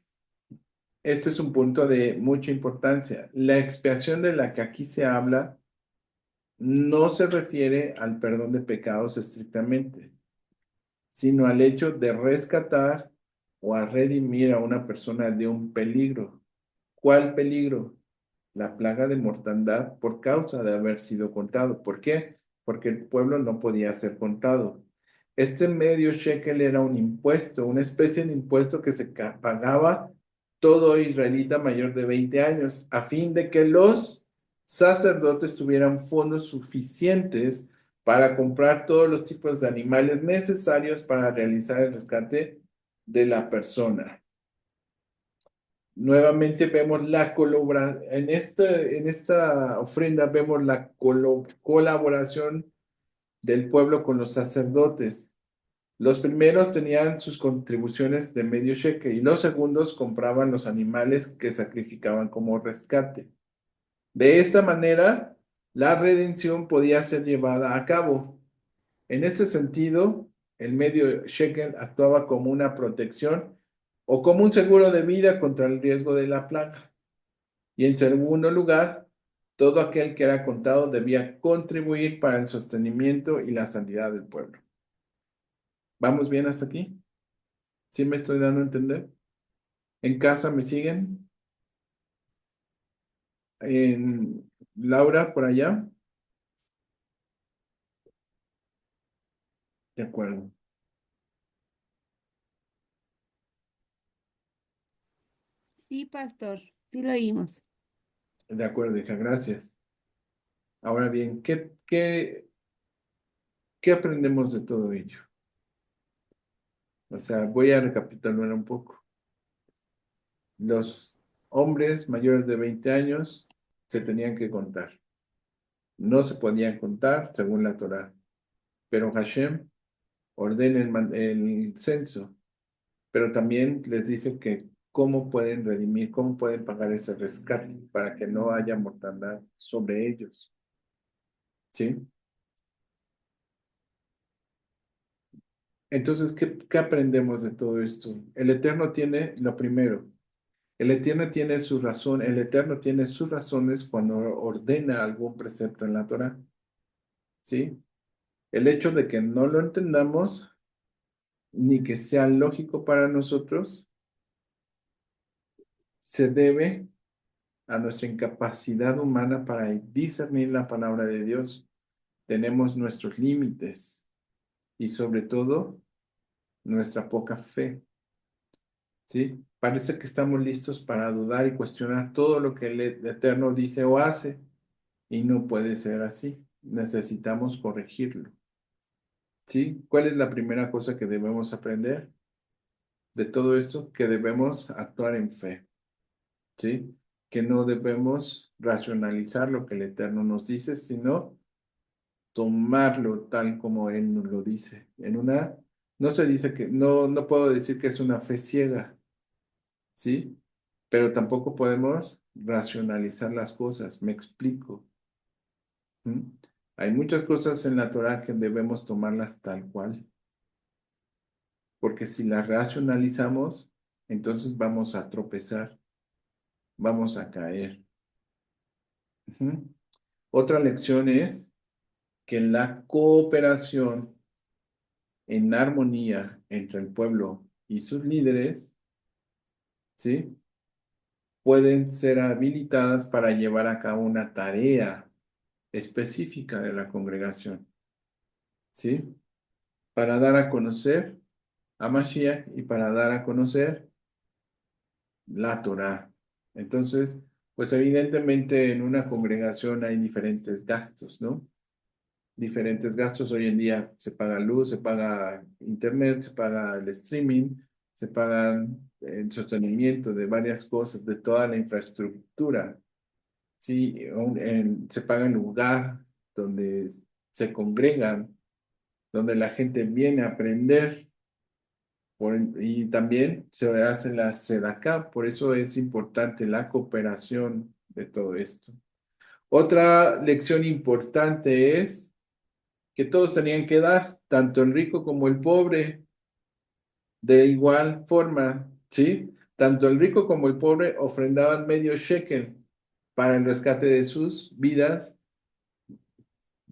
este es un punto de mucha importancia. La expiación de la que aquí se habla no se refiere al perdón de pecados estrictamente, sino al hecho de rescatar o a redimir a una persona de un peligro. ¿Cuál peligro? La plaga de mortandad por causa de haber sido contado. ¿Por qué? Porque el pueblo no podía ser contado. Este medio shekel era un impuesto, una especie de impuesto que se pagaba todo israelita mayor de 20 años, a fin de que los sacerdotes tuvieran fondos suficientes para comprar todos los tipos de animales necesarios para realizar el rescate de la persona. Nuevamente vemos la colaboración, en esta ofrenda vemos la colaboración del pueblo con los sacerdotes. Los primeros tenían sus contribuciones de medio shekel y los segundos compraban los animales que sacrificaban como rescate. De esta manera, la redención podía ser llevada a cabo. En este sentido, el medio shekel actuaba como una protección o como un seguro de vida contra el riesgo de la plaga. Y en segundo lugar, todo aquel que era contado debía contribuir para el sostenimiento y la santidad del pueblo. ¿Vamos bien hasta aquí? ¿Sí me estoy dando a entender? ¿En casa me siguen? ¿En Laura por allá? De acuerdo. Sí, pastor, sí lo oímos. De acuerdo, hija, gracias. Ahora bien, ¿qué aprendemos de todo ello? O sea, voy a recapitular un poco. Los hombres mayores de 20 años se tenían que contar. No se podían contar según la Torá, pero Hashem ordena el censo, pero también les dice que cómo pueden redimir, cómo pueden pagar ese rescate para que no haya mortandad sobre ellos. ¿Sí? Entonces, ¿qué aprendemos de todo esto? El Eterno tiene lo primero. El Eterno tiene su razón, el Eterno tiene sus razones cuando ordena algún precepto en la Torah. ¿Sí? El hecho de que no lo entendamos ni que sea lógico para nosotros se debe a nuestra incapacidad humana para discernir la palabra de Dios. Tenemos nuestros límites y sobre todo nuestra poca fe, ¿sí? Parece que estamos listos para dudar y cuestionar todo lo que el Eterno dice o hace y no puede ser así. Necesitamos corregirlo, ¿sí? ¿Cuál es la primera cosa que debemos aprender de todo esto? Que debemos actuar en fe, ¿sí? Que no debemos racionalizar lo que el Eterno nos dice, sino tomarlo tal como Él nos lo dice. No se dice que, no puedo decir que es una fe ciega, ¿sí? Pero tampoco podemos racionalizar las cosas. Me explico. ¿Mm? Hay muchas cosas en la Torah que debemos tomarlas tal cual, porque si las racionalizamos, entonces vamos a tropezar, vamos a caer. Ujú. Otra lección es que la cooperación en armonía entre el pueblo y sus líderes, ¿sí? Pueden ser habilitadas para llevar a cabo una tarea específica de la congregación, ¿sí? Para dar a conocer a Mashiach y para dar a conocer la Torá. Entonces, pues evidentemente en una congregación hay diferentes gastos, ¿no? Diferentes gastos. Hoy en día se paga luz, se paga internet, se paga el streaming, se pagan el sostenimiento de varias cosas, de toda la infraestructura. Sí, se paga el lugar donde se congregan, donde la gente viene a aprender y también se hace la sedacá. Por eso es importante la cooperación de todo esto. Otra lección importante es que todos tenían que dar, tanto el rico como el pobre, de igual forma, ¿sí? Tanto el rico como el pobre ofrendaban medio shekel para el rescate de sus vidas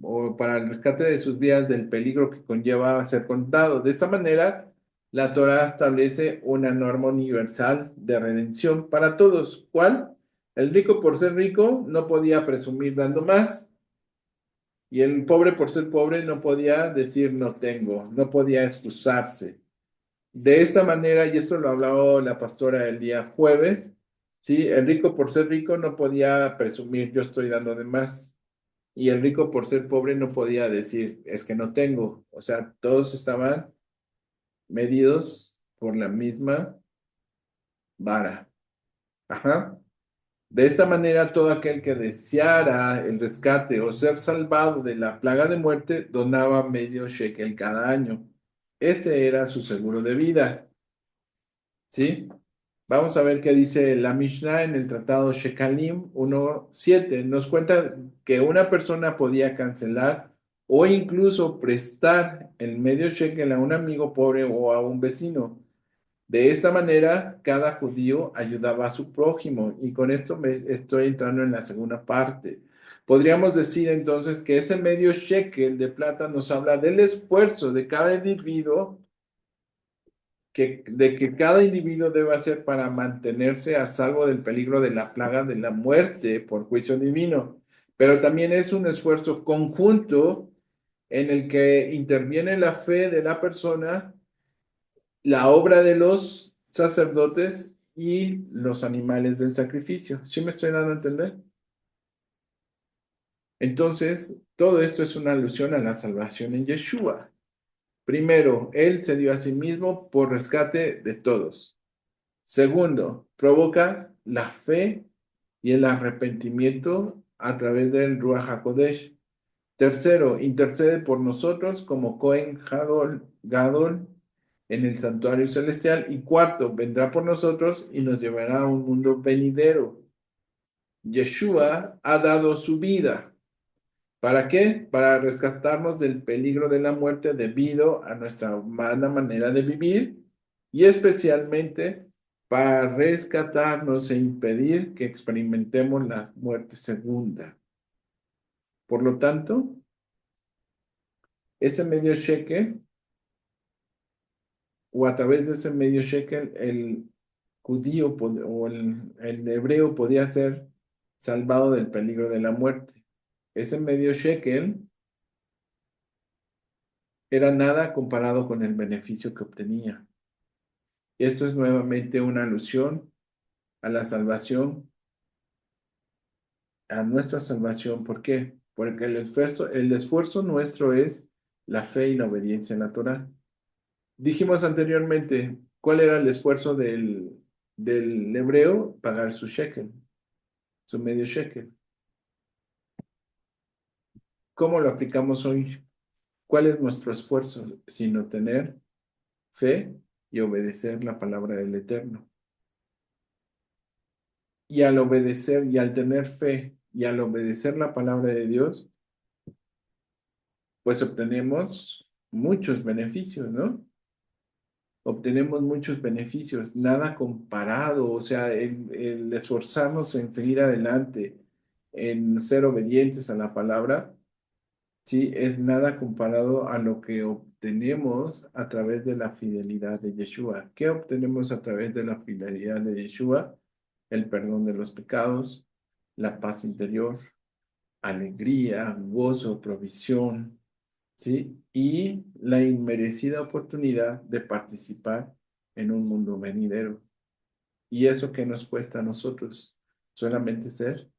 o para el rescate de sus vidas del peligro que conlleva ser contado. De esta manera, la Torá establece una norma universal de redención para todos. ¿Cuál? El rico por ser rico no podía presumir dando más y el pobre por ser pobre no podía decir no tengo, no podía excusarse. De esta manera, y esto lo habló la pastora el día jueves, ¿sí? El rico por ser rico no podía presumir yo estoy dando de más y el rico por ser pobre no podía decir es que no tengo. O sea, todos estaban medidos por la misma vara. Ajá. De esta manera, todo aquel que deseara el rescate o ser salvado de la plaga de muerte donaba medio shekel cada año. Ese era su seguro de vida, ¿sí? Vamos a ver qué dice la Mishnah en el tratado Shekalim 1:7. Nos cuenta que una persona podía cancelar o incluso prestar el medio shekel a un amigo pobre o a un vecino. De esta manera, cada judío ayudaba a su prójimo y con esto me estoy entrando en la segunda parte. Podríamos decir entonces que ese medio shekel de plata nos habla del esfuerzo de cada individuo de que cada individuo debe hacer para mantenerse a salvo del peligro de la plaga de la muerte por juicio divino. Pero también es un esfuerzo conjunto en el que interviene la fe de la persona, la obra de los sacerdotes y los animales del sacrificio. ¿Sí me estoy dando a entender? Entonces, todo esto es una alusión a la salvación en Yeshua. Primero, Él se dio a sí mismo por rescate de todos. Segundo, provoca la fe y el arrepentimiento a través del Ruach HaKodesh. Tercero, intercede por nosotros como Cohen Gadol en el santuario celestial. Y cuarto, vendrá por nosotros y nos llevará a un mundo venidero. Yeshua ha dado su vida. ¿Para qué? Para rescatarnos del peligro de la muerte debido a nuestra mala manera de vivir y especialmente para rescatarnos e impedir que experimentemos la muerte segunda. Por lo tanto, ese medio shekel o a través de ese medio shekel el judío o el hebreo podía ser salvado del peligro de la muerte. Ese medio shekel era nada comparado con el beneficio que obtenía. Esto es nuevamente una alusión a la salvación, a nuestra salvación. ¿Por qué? Porque el esfuerzo nuestro es la fe y la obediencia natural. Dijimos anteriormente, ¿cuál era el esfuerzo del hebreo? Pagar su shekel, su medio shekel. ¿Cómo lo aplicamos hoy? ¿Cuál es nuestro esfuerzo? Sino tener fe y obedecer la palabra del Eterno. Y al obedecer y al tener fe y al obedecer la palabra de Dios, pues obtenemos muchos beneficios, ¿no? Obtenemos muchos beneficios, nada comparado, o sea, el esforzarnos en seguir adelante, en ser obedientes a la palabra, sí, es nada comparado a lo que obtenemos a través de la fidelidad de Yeshua. ¿Qué obtenemos a través de la fidelidad de Yeshua? El perdón de los pecados, la paz interior, alegría, gozo, provisión, ¿sí? Y la inmerecida oportunidad de participar en un mundo venidero. ¿Y eso qué nos cuesta a nosotros? Solamente ser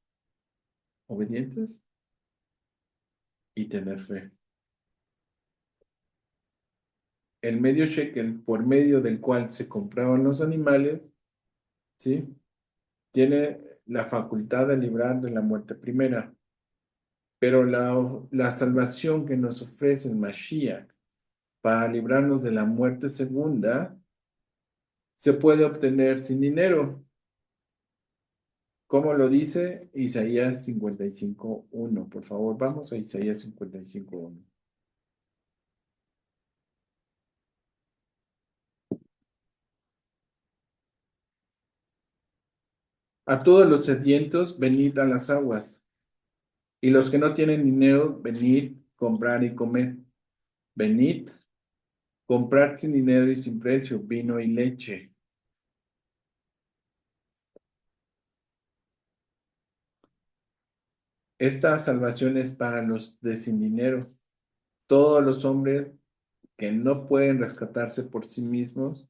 obedientes y tener fe. El medio shekel por medio del cual se compraban los animales, ¿sí? Tiene la facultad de librar de la muerte primera, pero la salvación que nos ofrece el Mashiach para librarnos de la muerte segunda se puede obtener sin dinero. ¿Cómo lo dice Isaías 55:1? Por favor, vamos a Isaías 55:1. A todos los sedientos, venid a las aguas, y los que no tienen dinero, venid, comprar y comer. Venid comprar sin dinero y sin precio, vino y leche. Esta salvación es para los de sin dinero. Todos los hombres que no pueden rescatarse por sí mismos,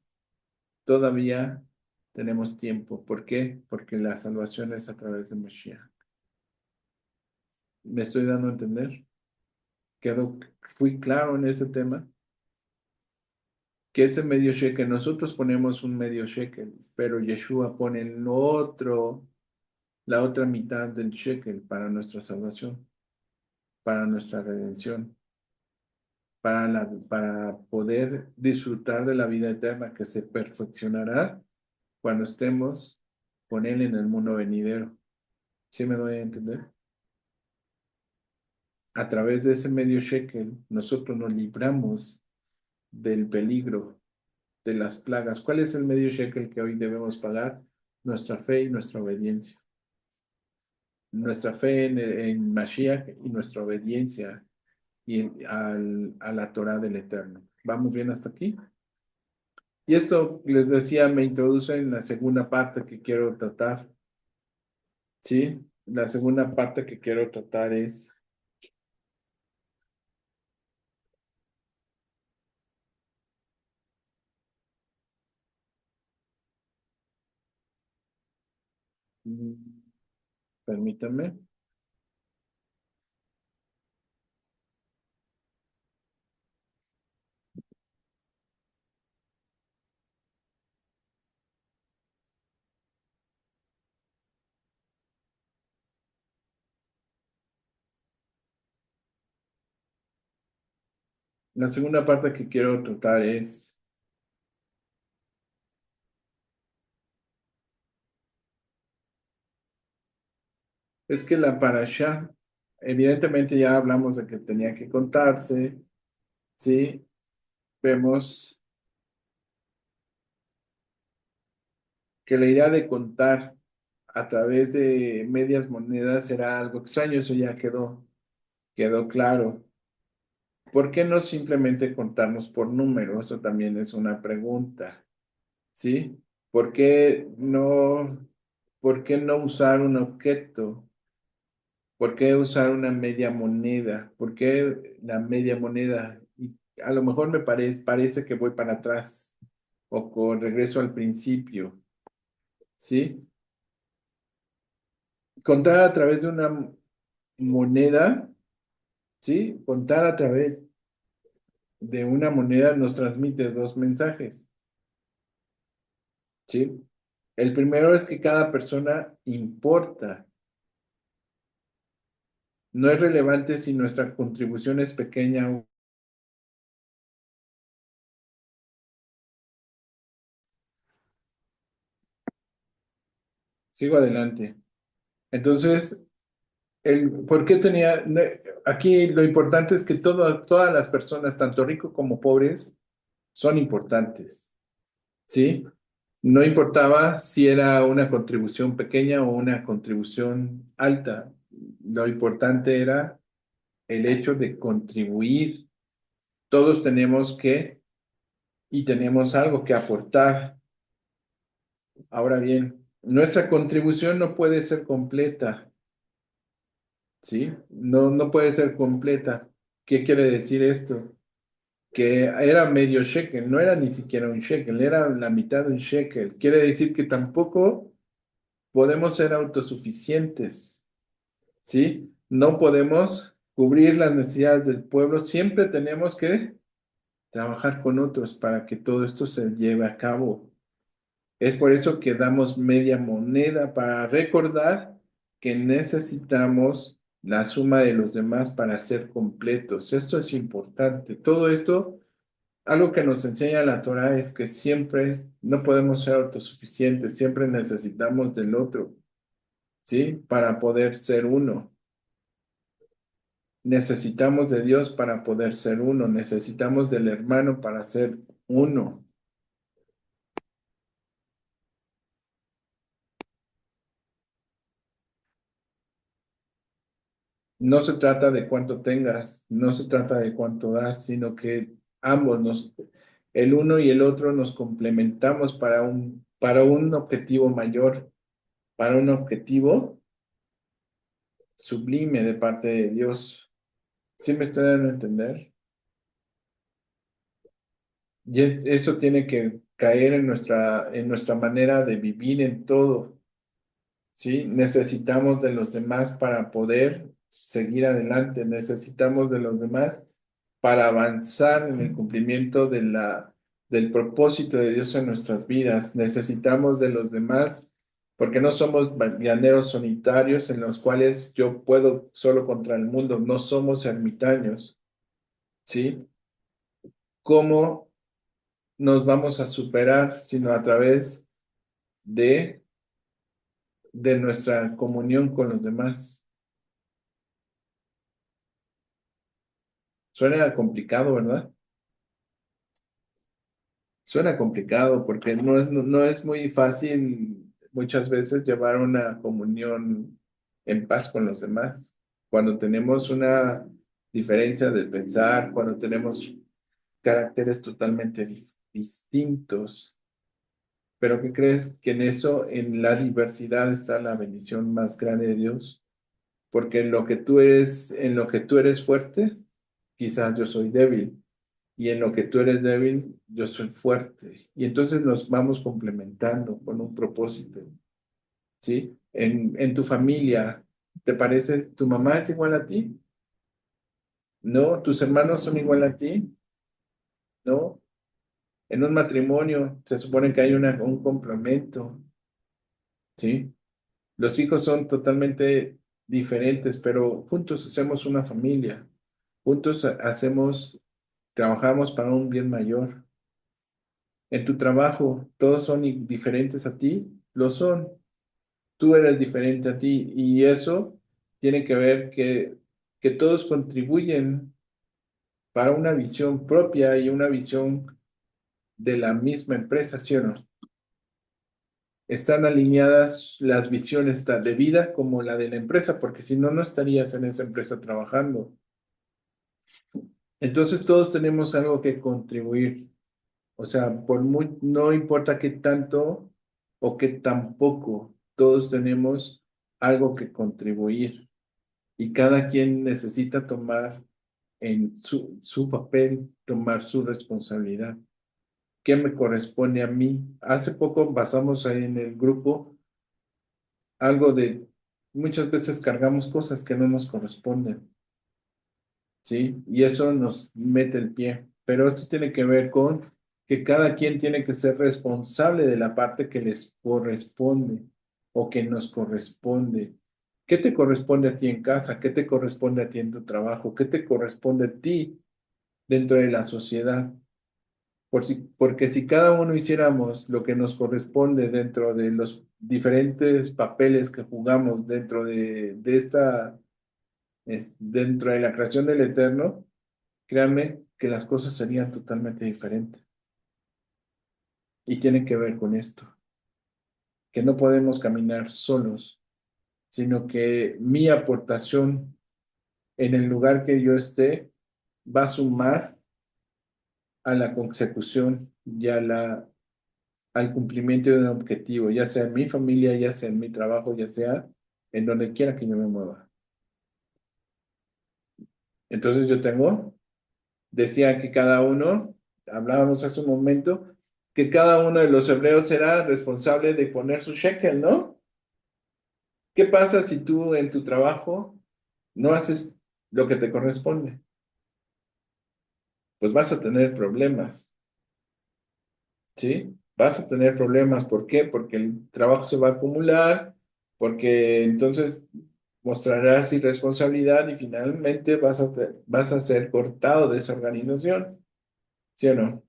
todavía tenemos tiempo. ¿Por qué? Porque la salvación es a través de Mashiach. ¿Me estoy dando a entender? ¿Quedó, fui claro en este tema? Que ese medio shekel, nosotros ponemos un medio shekel, pero Yeshua pone el otro, la otra mitad del shekel para nuestra salvación, para nuestra redención, para poder disfrutar de la vida eterna que se perfeccionará cuando estemos con Él en el mundo venidero. ¿Sí me doy a entender? A través de ese medio shekel, nosotros nos libramos del peligro, de las plagas. ¿Cuál es el medio shekel que hoy debemos pagar? Nuestra fe y nuestra obediencia. Nuestra fe en Mashiach y nuestra obediencia a la Torah del Eterno. ¿Vamos bien hasta aquí? Y esto, les decía, me introduce en la segunda parte que quiero tratar. ¿Sí? La segunda parte que quiero tratar es, mm, permítanme, la segunda parte que quiero tratar es que la parasha, evidentemente ya hablamos de que tenía que contarse, ¿sí? Vemos que la idea de contar a través de medias monedas era algo extraño, eso ya quedó claro. ¿Por qué no simplemente contarnos por número? Eso también es una pregunta, ¿sí? ¿Por qué no, por qué no usar un objeto? ¿Por qué usar una media moneda? ¿Por qué la media moneda? Y a lo mejor parece que voy para atrás o regreso al principio, ¿sí? Contar a través de una moneda, ¿sí? Contar a través de una moneda nos transmite dos mensajes, ¿sí? El primero es que cada persona importa. No es relevante si nuestra contribución es pequeña o... Sigo adelante. Entonces, ¿por qué tenía... Aquí lo importante es que todas las personas, tanto ricos como pobres, son importantes, ¿sí? No importaba si era una contribución pequeña o una contribución alta. Lo importante era el hecho de contribuir. Todos tenemos que y tenemos algo que aportar. Ahora bien, nuestra contribución no puede ser completa, ¿sí? No, no puede ser completa. ¿Qué quiere decir esto? Que era medio shekel, no era ni siquiera un shekel, era la mitad de un shekel. Quiere decir que tampoco podemos ser autosuficientes, ¿sí? No podemos cubrir las necesidades del pueblo, siempre tenemos que trabajar con otros para que todo esto se lleve a cabo. Es por eso que damos media moneda para recordar que necesitamos la suma de los demás para ser completos. Esto es importante. Todo esto, algo que nos enseña la Torah es que siempre no podemos ser autosuficientes, siempre necesitamos del otro, ¿sí? Para poder ser uno. Necesitamos de Dios para poder ser uno, necesitamos del hermano para ser uno. No se trata de cuánto tengas, no se trata de cuánto das, sino que ambos el uno y el otro nos complementamos para un objetivo mayor, para un objetivo sublime de parte de Dios. ¿Sí me estoy dando a entender? Y eso tiene que caer en nuestra manera de vivir en todo, ¿sí? Necesitamos de los demás para poder seguir adelante, necesitamos de los demás para avanzar en el cumplimiento del propósito de Dios en nuestras vidas. Necesitamos de los demás porque no somos llaneros solitarios en los cuales yo puedo solo contra el mundo, no somos ermitaños, ¿sí? ¿Cómo nos vamos a superar sino a través de, de nuestra comunión con los demás? Suena complicado, ¿verdad? Suena complicado porque no es muy fácil muchas veces llevar una comunión en paz con los demás. Cuando tenemos una diferencia de pensar, cuando tenemos caracteres totalmente distintos. Pero ¿qué crees? Que en eso, en la diversidad está la bendición más grande de Dios. Porque en lo que tú eres fuerte, quizás yo soy débil y en lo que tú eres débil, yo soy fuerte. Y entonces nos vamos complementando con un propósito, ¿sí? En tu familia, ¿te pareces? ¿Tu mamá es igual a ti? ¿No? ¿Tus hermanos son igual a ti? ¿No? En un matrimonio se supone que hay un complemento, ¿sí? Los hijos son totalmente diferentes, pero juntos hacemos una familia. Juntos trabajamos para un bien mayor. En tu trabajo, todos son diferentes a ti, lo son. Tú eres diferente a ti y eso tiene que ver que todos contribuyen para una visión propia y una visión de la misma empresa, ¿sí o no? Están alineadas las visiones de vida como la de la empresa, porque si no, no estarías en esa empresa trabajando. Entonces todos tenemos algo que contribuir. O sea, no importa qué tanto o qué tan poco, todos tenemos algo que contribuir y cada quien necesita tomar en su papel, tomar su responsabilidad. ¿Qué me corresponde a mí? Hace poco basamos ahí en el grupo algo de, muchas veces cargamos cosas que no nos corresponden. ¿Sí? Y eso nos mete el pie. Pero esto tiene que ver con que cada quien tiene que ser responsable de la parte que les corresponde o que nos corresponde. ¿Qué te corresponde a ti en casa? ¿Qué te corresponde a ti en tu trabajo? ¿Qué te corresponde a ti dentro de la sociedad? Porque si cada uno hiciéramos lo que nos corresponde dentro de los diferentes papeles que jugamos dentro de la creación del Eterno, créanme que las cosas serían totalmente diferentes. Y tiene que ver con esto, que no podemos caminar solos, sino que mi aportación en el lugar que yo esté va a sumar a la consecución y al cumplimiento de un objetivo, ya sea en mi familia, ya sea en mi trabajo, ya sea en donde quiera que yo me mueva. Entonces decía que cada uno, hablábamos hace un momento, que cada uno de los hebreos era responsable de poner su shekel, ¿no? ¿Qué pasa si tú en tu trabajo no haces lo que te corresponde? Pues vas a tener problemas, ¿sí? Vas a tener problemas. ¿Por qué? Porque el trabajo se va a acumular, porque entonces mostrarás irresponsabilidad y finalmente vas a ser cortado de esa organización, ¿sí o no?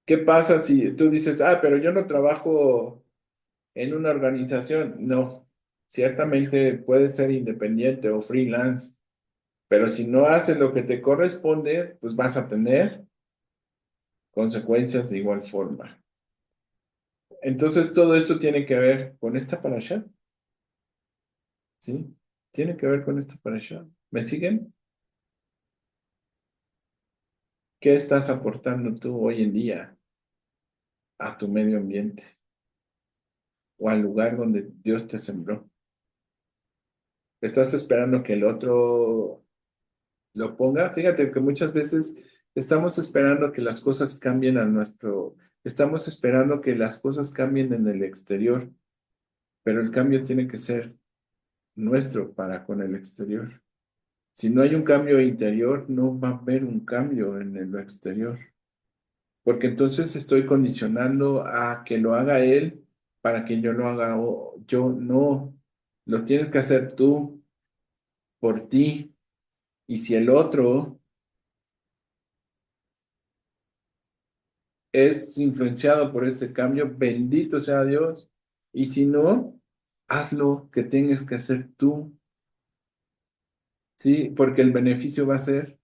¿Qué pasa si tú dices, pero yo no trabajo en una organización? No, ciertamente puedes ser independiente o freelance, pero si no haces lo que te corresponde, pues vas a tener consecuencias de igual forma. Entonces todo esto tiene que ver con esta parasha, ¿sí? Tiene que ver con esta parasha. ¿Me siguen? ¿Qué estás aportando tú hoy en día a tu medio ambiente o al lugar donde Dios te sembró? ¿Estás esperando que el otro lo ponga? Fíjate que muchas veces estamos esperando que las cosas cambien estamos esperando que las cosas cambien en el exterior, pero el cambio tiene que ser nuestro para con el exterior. Si no hay un cambio interior, no va a haber un cambio en lo exterior, porque entonces estoy condicionando a que lo haga él para que yo lo haga o yo no. Lo tienes que hacer tú por ti. Y si el otro es influenciado por ese cambio, bendito sea Dios. Y si no, haz lo que tengas que hacer tú, ¿sí? Porque el beneficio va a ser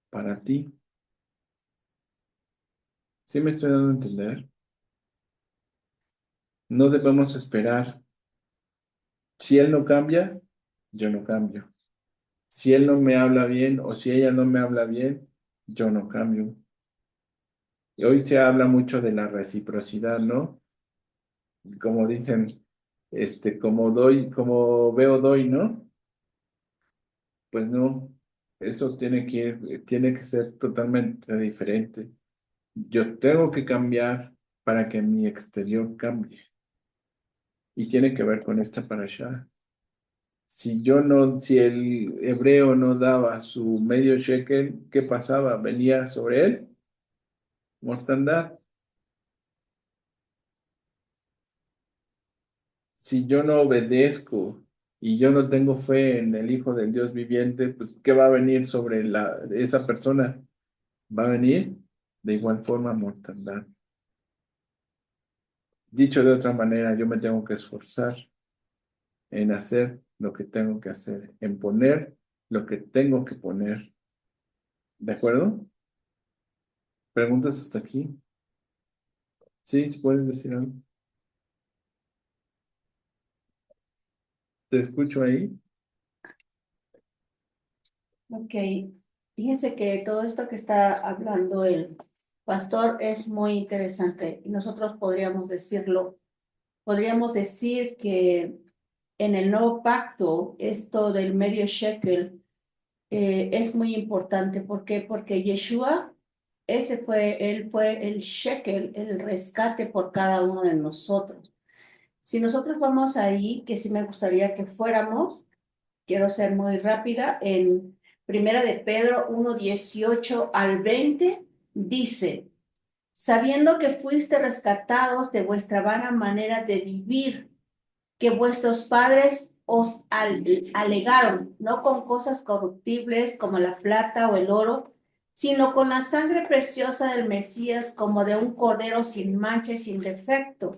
para ti. ¿Sí me estoy dando a entender? No debemos esperar. Si él no cambia, yo no cambio. Si él no me habla bien o si ella no me habla bien, yo no cambio. Y hoy se habla mucho de la reciprocidad, ¿no? Como dicen, como doy, como veo, doy, ¿no? Pues no, eso tiene que ser totalmente diferente. Yo tengo que cambiar para que mi exterior cambie. Y tiene que ver con esta parasha. Si el hebreo no daba su medio shekel, ¿qué pasaba? ¿Venía sobre él? Mortandad. Si yo no obedezco y yo no tengo fe en el Hijo del Dios viviente, pues ¿qué va a venir sobre esa persona? Va a venir de igual forma mortandad. Dicho de otra manera, yo me tengo que esforzar en hacer lo que tengo que hacer, en poner lo que tengo que poner. ¿De acuerdo? ¿Preguntas hasta aquí? Sí, si puedes decir algo. Te escucho ahí. Ok, fíjense que todo esto que está hablando el pastor es muy interesante y nosotros podríamos decir que en el nuevo pacto esto del medio shekel es muy importante. ¿Por qué? Porque Yeshua, él fue el shekel, el rescate por cada uno de nosotros. Si nosotros vamos ahí, que sí me gustaría que fuéramos, quiero ser muy rápida, en Primera de Pedro 1:18 al 20, dice, sabiendo que fuiste rescatados de vuestra vana manera de vivir, que vuestros padres os alegaron, no con cosas corruptibles como la plata o el oro, sino con la sangre preciosa del Mesías, como de un cordero sin mancha y sin defecto,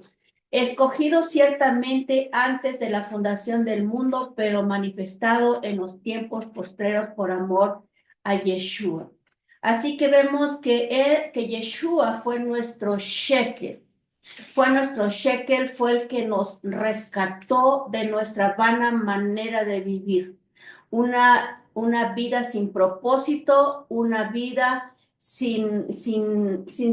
escogido ciertamente antes de la fundación del mundo, pero manifestado en los tiempos postreros por amor a Yeshua. Así que vemos que Yeshua fue nuestro shekel, fue el que nos rescató de nuestra vana manera de vivir. Una vida sin propósito, una vida sin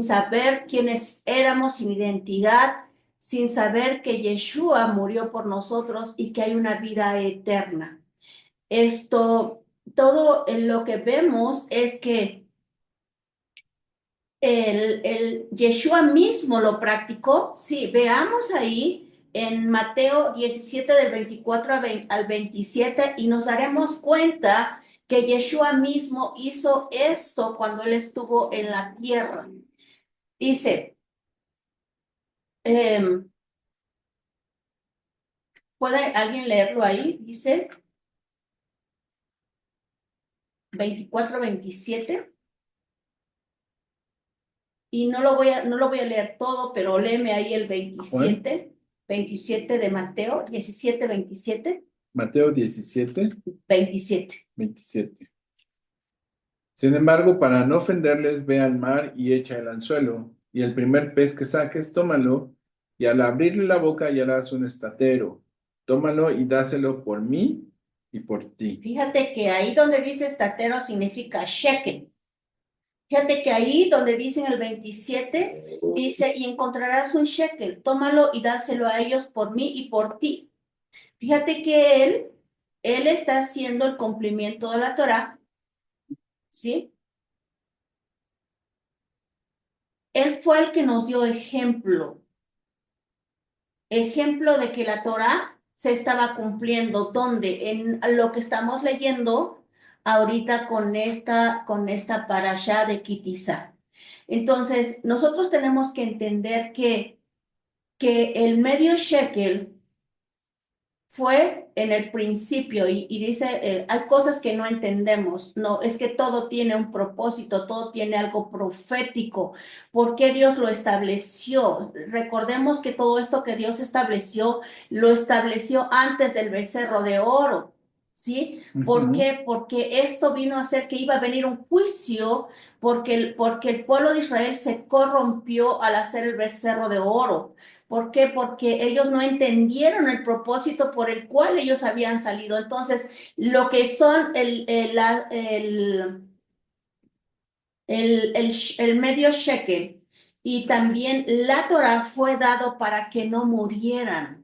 saber quiénes éramos, sin identidad, sin saber que Yeshua murió por nosotros y que hay una vida eterna. Todo en lo que vemos es que el Yeshua mismo lo practicó. Sí, veamos ahí en Mateo 17 del 24 al 27 y nos daremos cuenta que Yeshua mismo hizo esto cuando él estuvo en la tierra. Dice, eh, ¿puede alguien leerlo ahí? Dice 24-27. Y no lo voy a leer todo, pero léeme ahí el Juan, 27 de Mateo, 17-27. Mateo 17, 27. 27. Sin embargo, para no ofenderles, ve al mar y echa el anzuelo, y el primer pez que saques, tómalo, y al abrirle la boca ya harás un estatero. Tómalo y dáselo por mí y por ti. Fíjate que ahí donde dice estatero significa shekel. Fíjate que ahí donde dice en el 27, dice, y encontrarás un shekel, tómalo y dáselo a ellos por mí y por ti. Fíjate que él está haciendo el cumplimiento de la Torá, ¿sí? Él fue el que nos dio ejemplo de que la Torá se estaba cumpliendo. ¿Dónde? En lo que estamos leyendo ahorita con esta parashá de Kitizá. Entonces, nosotros tenemos que entender que el medio shekel fue en el principio y dice, hay cosas que no entendemos, no, es que todo tiene un propósito, todo tiene algo profético. ¿Por qué Dios lo estableció? Recordemos que todo esto que Dios estableció, lo estableció antes del becerro de oro. ¿Sí? ¿Por qué? Porque esto vino a ser que iba a venir un juicio porque el pueblo de Israel se corrompió al hacer el becerro de oro. ¿Por qué? Porque ellos no entendieron el propósito por el cual ellos habían salido. Entonces, lo que son el medio shekel y también la Torah fue dado para que no murieran.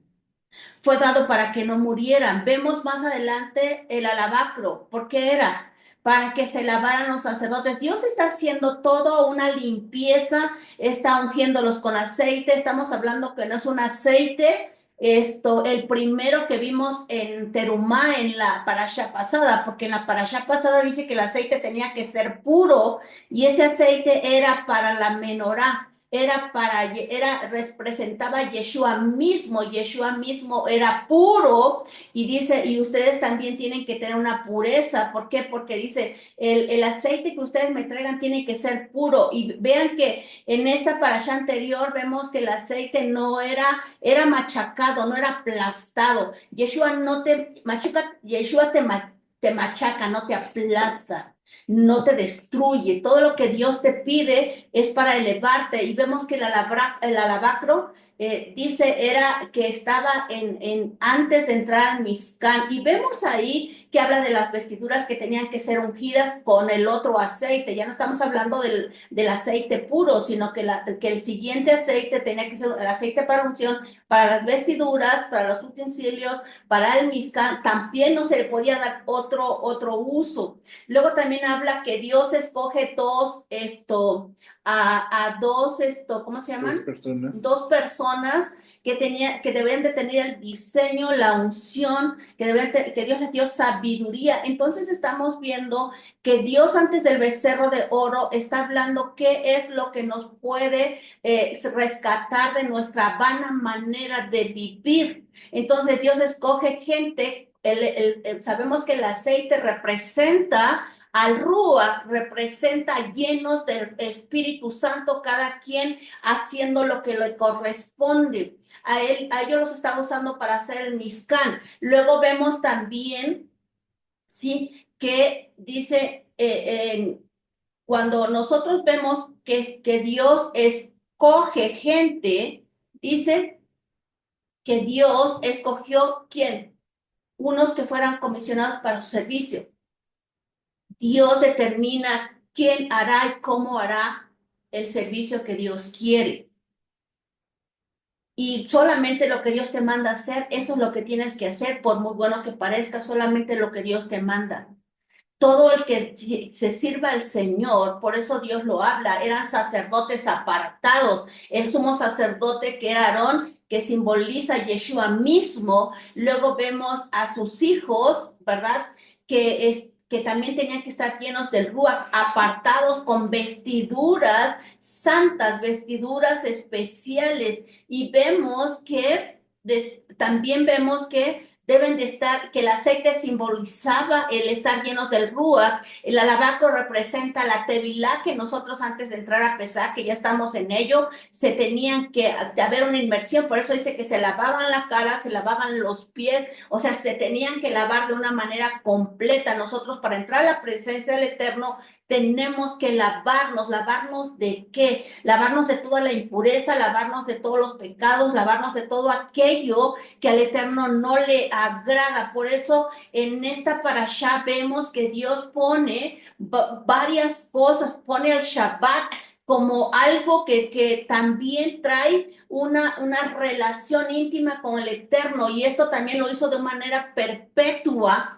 Fue dado para que no murieran. Vemos más adelante el alabacro. ¿Por qué era? Para que se lavaran los sacerdotes. Dios está haciendo todo una limpieza, está ungiéndolos con aceite. Estamos hablando que no es un aceite, el primero que vimos en Terumá en la parasha pasada, porque en la parasha pasada dice que el aceite tenía que ser puro y ese aceite era para la menorá. Representaba a Yeshua mismo era puro y dice, y ustedes también tienen que tener una pureza. ¿Por qué? Porque dice, el aceite que ustedes me traigan tiene que ser puro. Y vean que en esta parasha anterior vemos que el aceite no era machacado, no era aplastado. Yeshua no te machuca, Yeshua te machaca, no te aplasta, no te destruye. Todo lo que Dios te pide es para elevarte. Y vemos que el alabacro dice era que estaba antes de entrar al Mizcán. Y vemos ahí que habla de las vestiduras que tenían que ser ungidas con el otro aceite. Ya no estamos hablando del aceite puro, sino que el siguiente aceite tenía que ser el aceite para unción, para las vestiduras, para los utensilios, para el Mizcán. También no se le podía dar otro uso. Luego también habla que Dios escoge dos, ¿cómo se llaman? Dos personas que deberían de tener el diseño, la unción, que Dios les dio sabiduría. Entonces estamos viendo que Dios antes del becerro de oro está hablando qué es lo que nos puede rescatar de nuestra vana manera de vivir. Entonces Dios escoge gente. Sabemos que el aceite representa al Ruach, representa llenos del Espíritu Santo, cada quien haciendo lo que le corresponde. A ellos los está usando para hacer el Mizcán. Luego vemos también, sí, que dice, cuando nosotros vemos que Dios escoge gente, dice que Dios escogió, ¿quién? Unos que fueran comisionados para su servicio. Dios determina quién hará y cómo hará el servicio que Dios quiere. Y solamente lo que Dios te manda hacer, eso es lo que tienes que hacer, por muy bueno que parezca, solamente lo que Dios te manda. Todo el que se sirva al Señor, por eso Dios lo habla, eran sacerdotes apartados. El sumo sacerdote que era Aarón, que simboliza a Yeshua mismo. Luego vemos a sus hijos, ¿verdad? Que también tenían que estar llenos del Ruach, apartados con vestiduras santas, vestiduras especiales. Y vemos que, también vemos que deben de estar, que el aceite simbolizaba el estar llenos del Ruach. El alabacro representa la tevilá, que nosotros antes de entrar a pesar, que ya estamos en ello, se tenían que haber una inmersión. Por eso dice que se lavaban la cara, se lavaban los pies, o sea, se tenían que lavar de una manera completa. Nosotros para entrar a la presencia del Eterno tenemos que ¿lavarnos de qué? Lavarnos de toda la impureza, lavarnos de todos los pecados, lavarnos de todo aquello que al Eterno no le sagrada. Por eso en esta parashá vemos que Dios pone varias cosas, pone el Shabbat como algo que también trae una relación íntima con el Eterno, y esto también lo hizo de manera perpetua.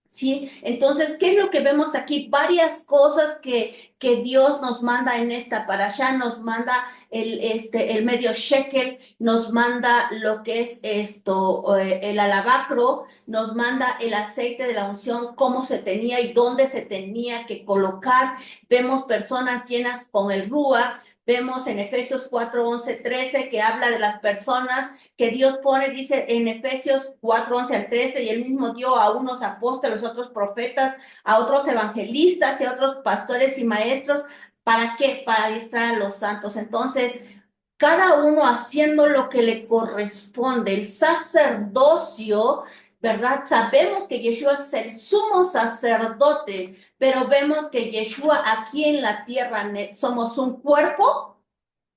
¿Sí? Entonces, ¿qué es lo que vemos aquí? Varias cosas que Dios nos manda en esta parashá. Nos manda el medio shekel, nos manda lo que es el alabastro, nos manda el aceite de la unción, cómo se tenía y dónde se tenía que colocar. Vemos personas llenas con el Rúa. Vemos en Efesios 4, 11, 13 que habla de las personas que Dios pone, dice en Efesios 4, 11 al 13, y él mismo dio a unos apóstoles, otros profetas, a otros evangelistas y a otros pastores y maestros. ¿Para qué? Para adiestrar a los santos. Entonces, cada uno haciendo lo que le corresponde. El sacerdocio, ¿verdad? Sabemos que Yeshua es el sumo sacerdote, pero vemos que Yeshua aquí en la tierra somos un cuerpo,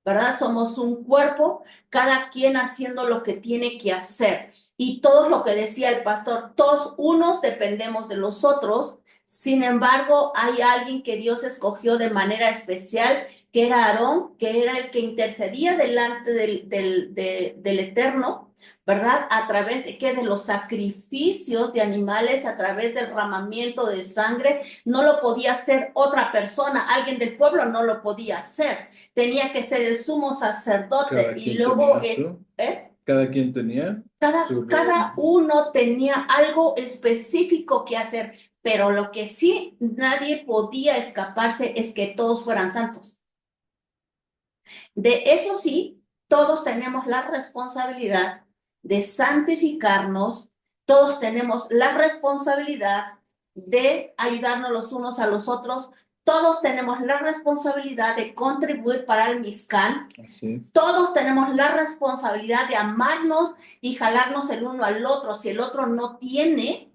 ¿verdad? Somos un cuerpo, cada quien haciendo lo que tiene que hacer. Y todo lo que decía el pastor, todos unos dependemos de los otros. Sin embargo, hay alguien que Dios escogió de manera especial, que era Aarón, que era el que intercedía delante del Eterno, ¿verdad? A través de qué? De los sacrificios de animales, a través del derramamiento de sangre. No lo podía hacer otra persona, alguien del pueblo no lo podía hacer. Tenía que ser el sumo sacerdote. Cada Y quien luego tenía su, ¿eh? cada quien tenía su Cada rol. uno tenía algo específico que hacer, pero lo que sí nadie podía escaparse es que todos fueran santos. De eso sí, todos tenemos la responsabilidad de santificarnos, todos tenemos la responsabilidad de ayudarnos los unos a los otros, todos tenemos la responsabilidad de contribuir para el Mizcán. Así es. Todos tenemos la responsabilidad de amarnos y jalarnos el uno al otro. Si el otro no tiene,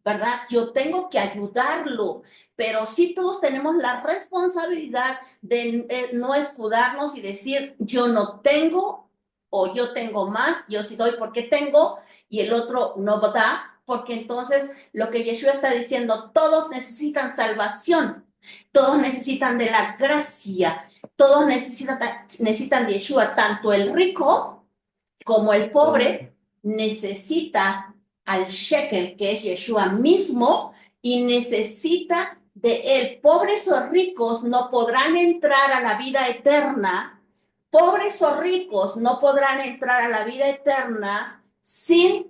¿verdad? Yo tengo que ayudarlo, pero sí todos tenemos la responsabilidad de no escudarnos y decir, yo no tengo o yo tengo más, yo sí doy porque tengo y el otro no da, porque entonces lo que Yeshua está diciendo, todos necesitan salvación. Todos necesitan de la gracia, todos necesitan de Yeshua, tanto el rico como el pobre necesita al shekel, que es Yeshua mismo, y necesita de él. Pobres o ricos no podrán entrar a la vida eterna, pobres o ricos no podrán entrar a la vida eterna sin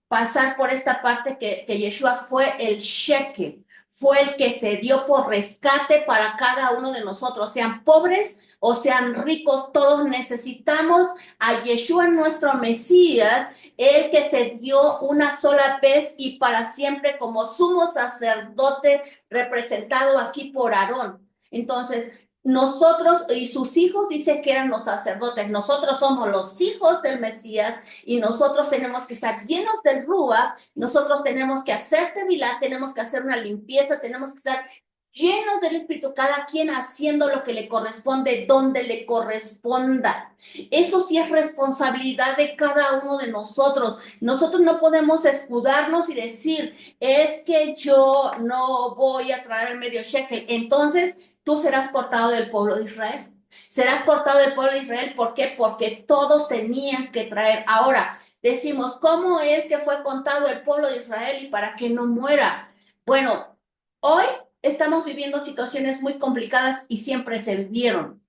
pasar por esta parte que Yeshua fue el shekel, fue el que se dio por rescate para cada uno de nosotros, sean pobres o sean ricos, todos necesitamos a Yeshua nuestro Mesías, el que se dio una sola vez y para siempre como sumo sacerdote representado aquí por Aarón. Entonces, nosotros y sus hijos dice que eran los sacerdotes, nosotros somos los hijos del Mesías y nosotros tenemos que estar llenos del Rúa, nosotros tenemos que hacer tevilá, tenemos que hacer una limpieza, tenemos que estar llenos del Espíritu, cada quien haciendo lo que le corresponde, donde le corresponda. Eso sí es responsabilidad de cada uno de nosotros. Nosotros no podemos escudarnos y decir, es que yo no voy a traer el medio shekel. Entonces, tú serás cortado del pueblo de Israel. Serás cortado del pueblo de Israel. ¿Por qué? Porque todos tenían que traer. Ahora, decimos, ¿cómo es que fue contado el pueblo de Israel y para que no muera? Bueno, hoy estamos viviendo situaciones muy complicadas y siempre se vivieron.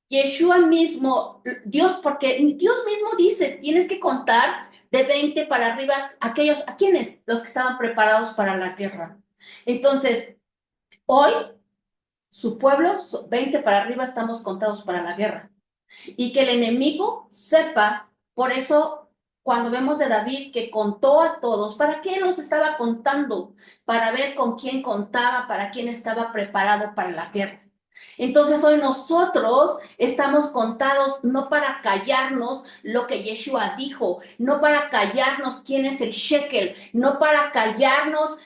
Yeshua mismo, Dios, porque Dios mismo dice, tienes que contar de 20 para arriba aquellos, ¿a quiénes? Los que estaban preparados para la guerra. Entonces, hoy, su pueblo, 20 para arriba, estamos contados para la guerra. Y que el enemigo sepa, por eso cuando vemos de David que contó a todos, ¿para qué los estaba contando? Para ver con quién contaba, para quién estaba preparado para la guerra. Entonces hoy nosotros estamos contados no para callarnos lo que Yeshua dijo, no para callarnos quién es el shekel, no para callarnos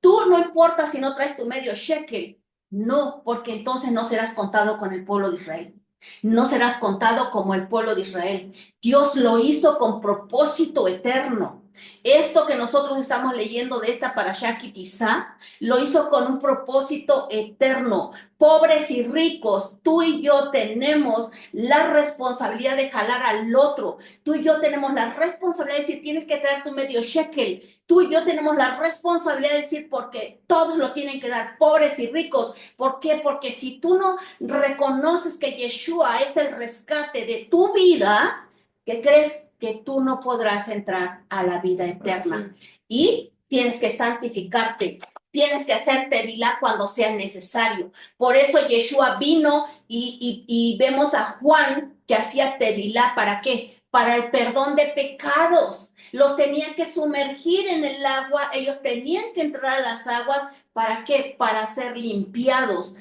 tú no importa si no traes tu medio shekel, no, porque entonces no serás contado con el pueblo de Israel. No serás contado como el pueblo de Israel. Dios lo hizo con propósito eterno. Esto que nosotros estamos leyendo de esta parashá Kitizá, lo hizo con un propósito eterno. Pobres y ricos, tú y yo tenemos la responsabilidad de jalar al otro. Tú y yo tenemos la responsabilidad de decir, tienes que traer tu medio shekel. Tú y yo tenemos la responsabilidad de decir, porque todos lo tienen que dar, pobres y ricos. ¿Por qué? Porque si tú no reconoces que Yeshua es el rescate de tu vida, ¿qué crees? Que tú no podrás entrar a la vida eterna. Y tienes que santificarte, tienes que hacer tevilá cuando sea necesario. Por eso Yeshua vino y vemos a Juan que hacía tevilá. ¿Para qué? Para el perdón de pecados. Los tenían que sumergir en el agua, ellos tenían que entrar a las aguas. ¿Para qué? Para ser limpiados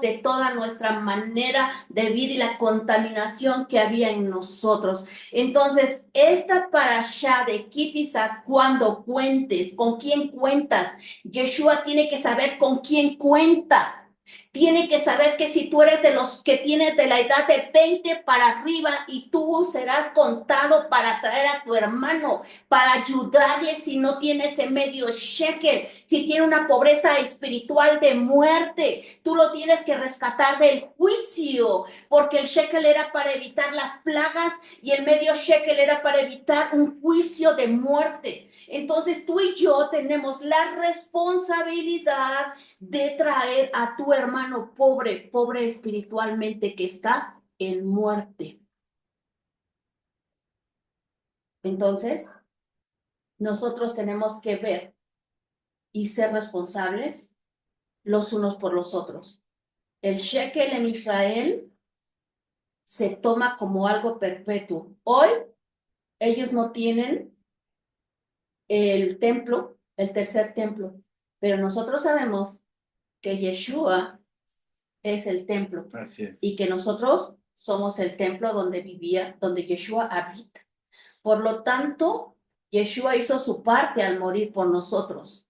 de toda nuestra manera de vida y la contaminación que había en nosotros. Entonces, esta parashá de Kitizá, cuando cuentes, ¿con quién cuentas? Yeshua tiene que saber con quién cuenta. Tiene que saber que si tú eres de los que tienes de la edad de 20 para arriba y tú serás contado para traer a tu hermano, para ayudarle si no tiene ese medio shekel, si tiene una pobreza espiritual de muerte, tú lo tienes que rescatar del juicio, porque el shekel era para evitar las plagas y el medio shekel era para evitar un juicio de muerte. Entonces tú y yo tenemos la responsabilidad de traer a tu hermano pobre espiritualmente que está en muerte. Entonces, nosotros tenemos que ver y ser responsables los unos por los otros. El shekel en Israel se toma como algo perpetuo. Hoy ellos no tienen el templo, el tercer templo, pero nosotros sabemos que Yeshua es el templo. Así es. Y que nosotros somos el templo donde Yeshua habita. Por lo tanto, Yeshua hizo su parte al morir por nosotros.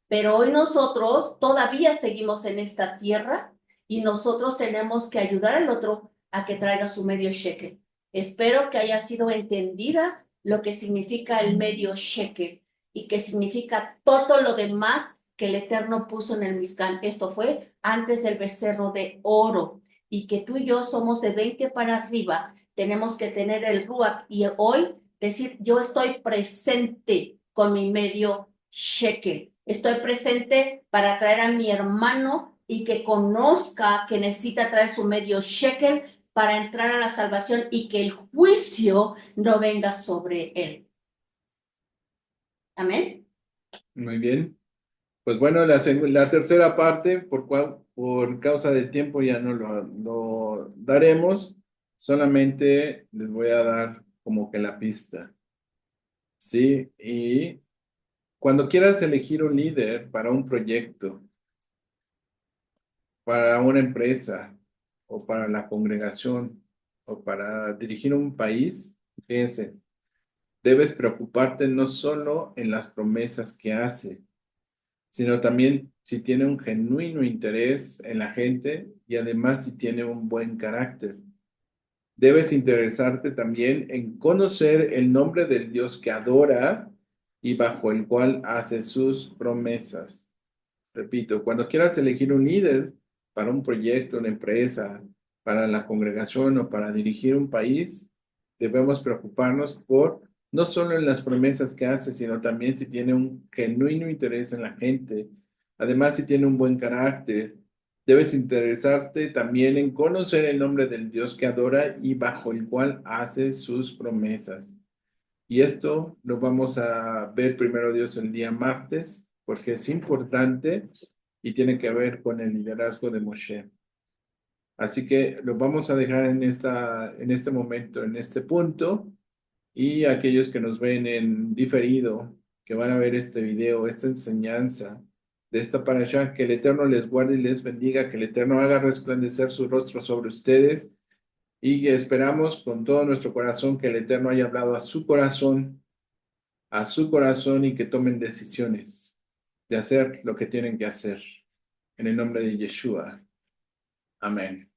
Pero hoy nosotros todavía seguimos en esta tierra y nosotros tenemos que ayudar al otro a que traiga su medio shekel. Espero que haya sido entendida lo que significa el medio shekel y que significa todo lo demás que el Eterno puso en el Mizcán. Esto fue antes del becerro de oro. Y que tú y yo somos de 20 para arriba. Tenemos que tener el Ruach y hoy decir, yo estoy presente con mi medio shekel. Estoy presente para traer a mi hermano y que conozca que necesita traer su medio shekel para entrar a la salvación y que el juicio no venga sobre él. Amén. Muy bien. Pues bueno, la tercera parte, por causa del tiempo ya no lo daremos, solamente les voy a dar como que la pista. Sí, y cuando quieras elegir un líder para un proyecto, para una empresa, o para la congregación, o para dirigir un país, fíjense, debes preocuparte no solo en las promesas que hace, sino también si tiene un genuino interés en la gente y además si tiene un buen carácter. Debes interesarte también en conocer el nombre del Dios que adora y bajo el cual hace sus promesas. Repito, cuando quieras elegir un líder para un proyecto, una empresa, para la congregación o para dirigir un país, debemos preocuparnos por no solo en las promesas que hace, sino también si tiene un genuino interés en la gente. Además, si tiene un buen carácter, debes interesarte también en conocer el nombre del Dios que adora y bajo el cual hace sus promesas. Y esto lo vamos a ver primero Dios el día martes, porque es importante y tiene que ver con el liderazgo de Moshe. Así que lo vamos a dejar en este momento, en este punto, y aquellos que nos ven en diferido, que van a ver este video, esta enseñanza de esta parasha, que el Eterno les guarde y les bendiga, que el Eterno haga resplandecer su rostro sobre ustedes, y esperamos con todo nuestro corazón que el Eterno haya hablado a su corazón y que tomen decisiones de hacer lo que tienen que hacer. En el nombre de Yeshua. Amén.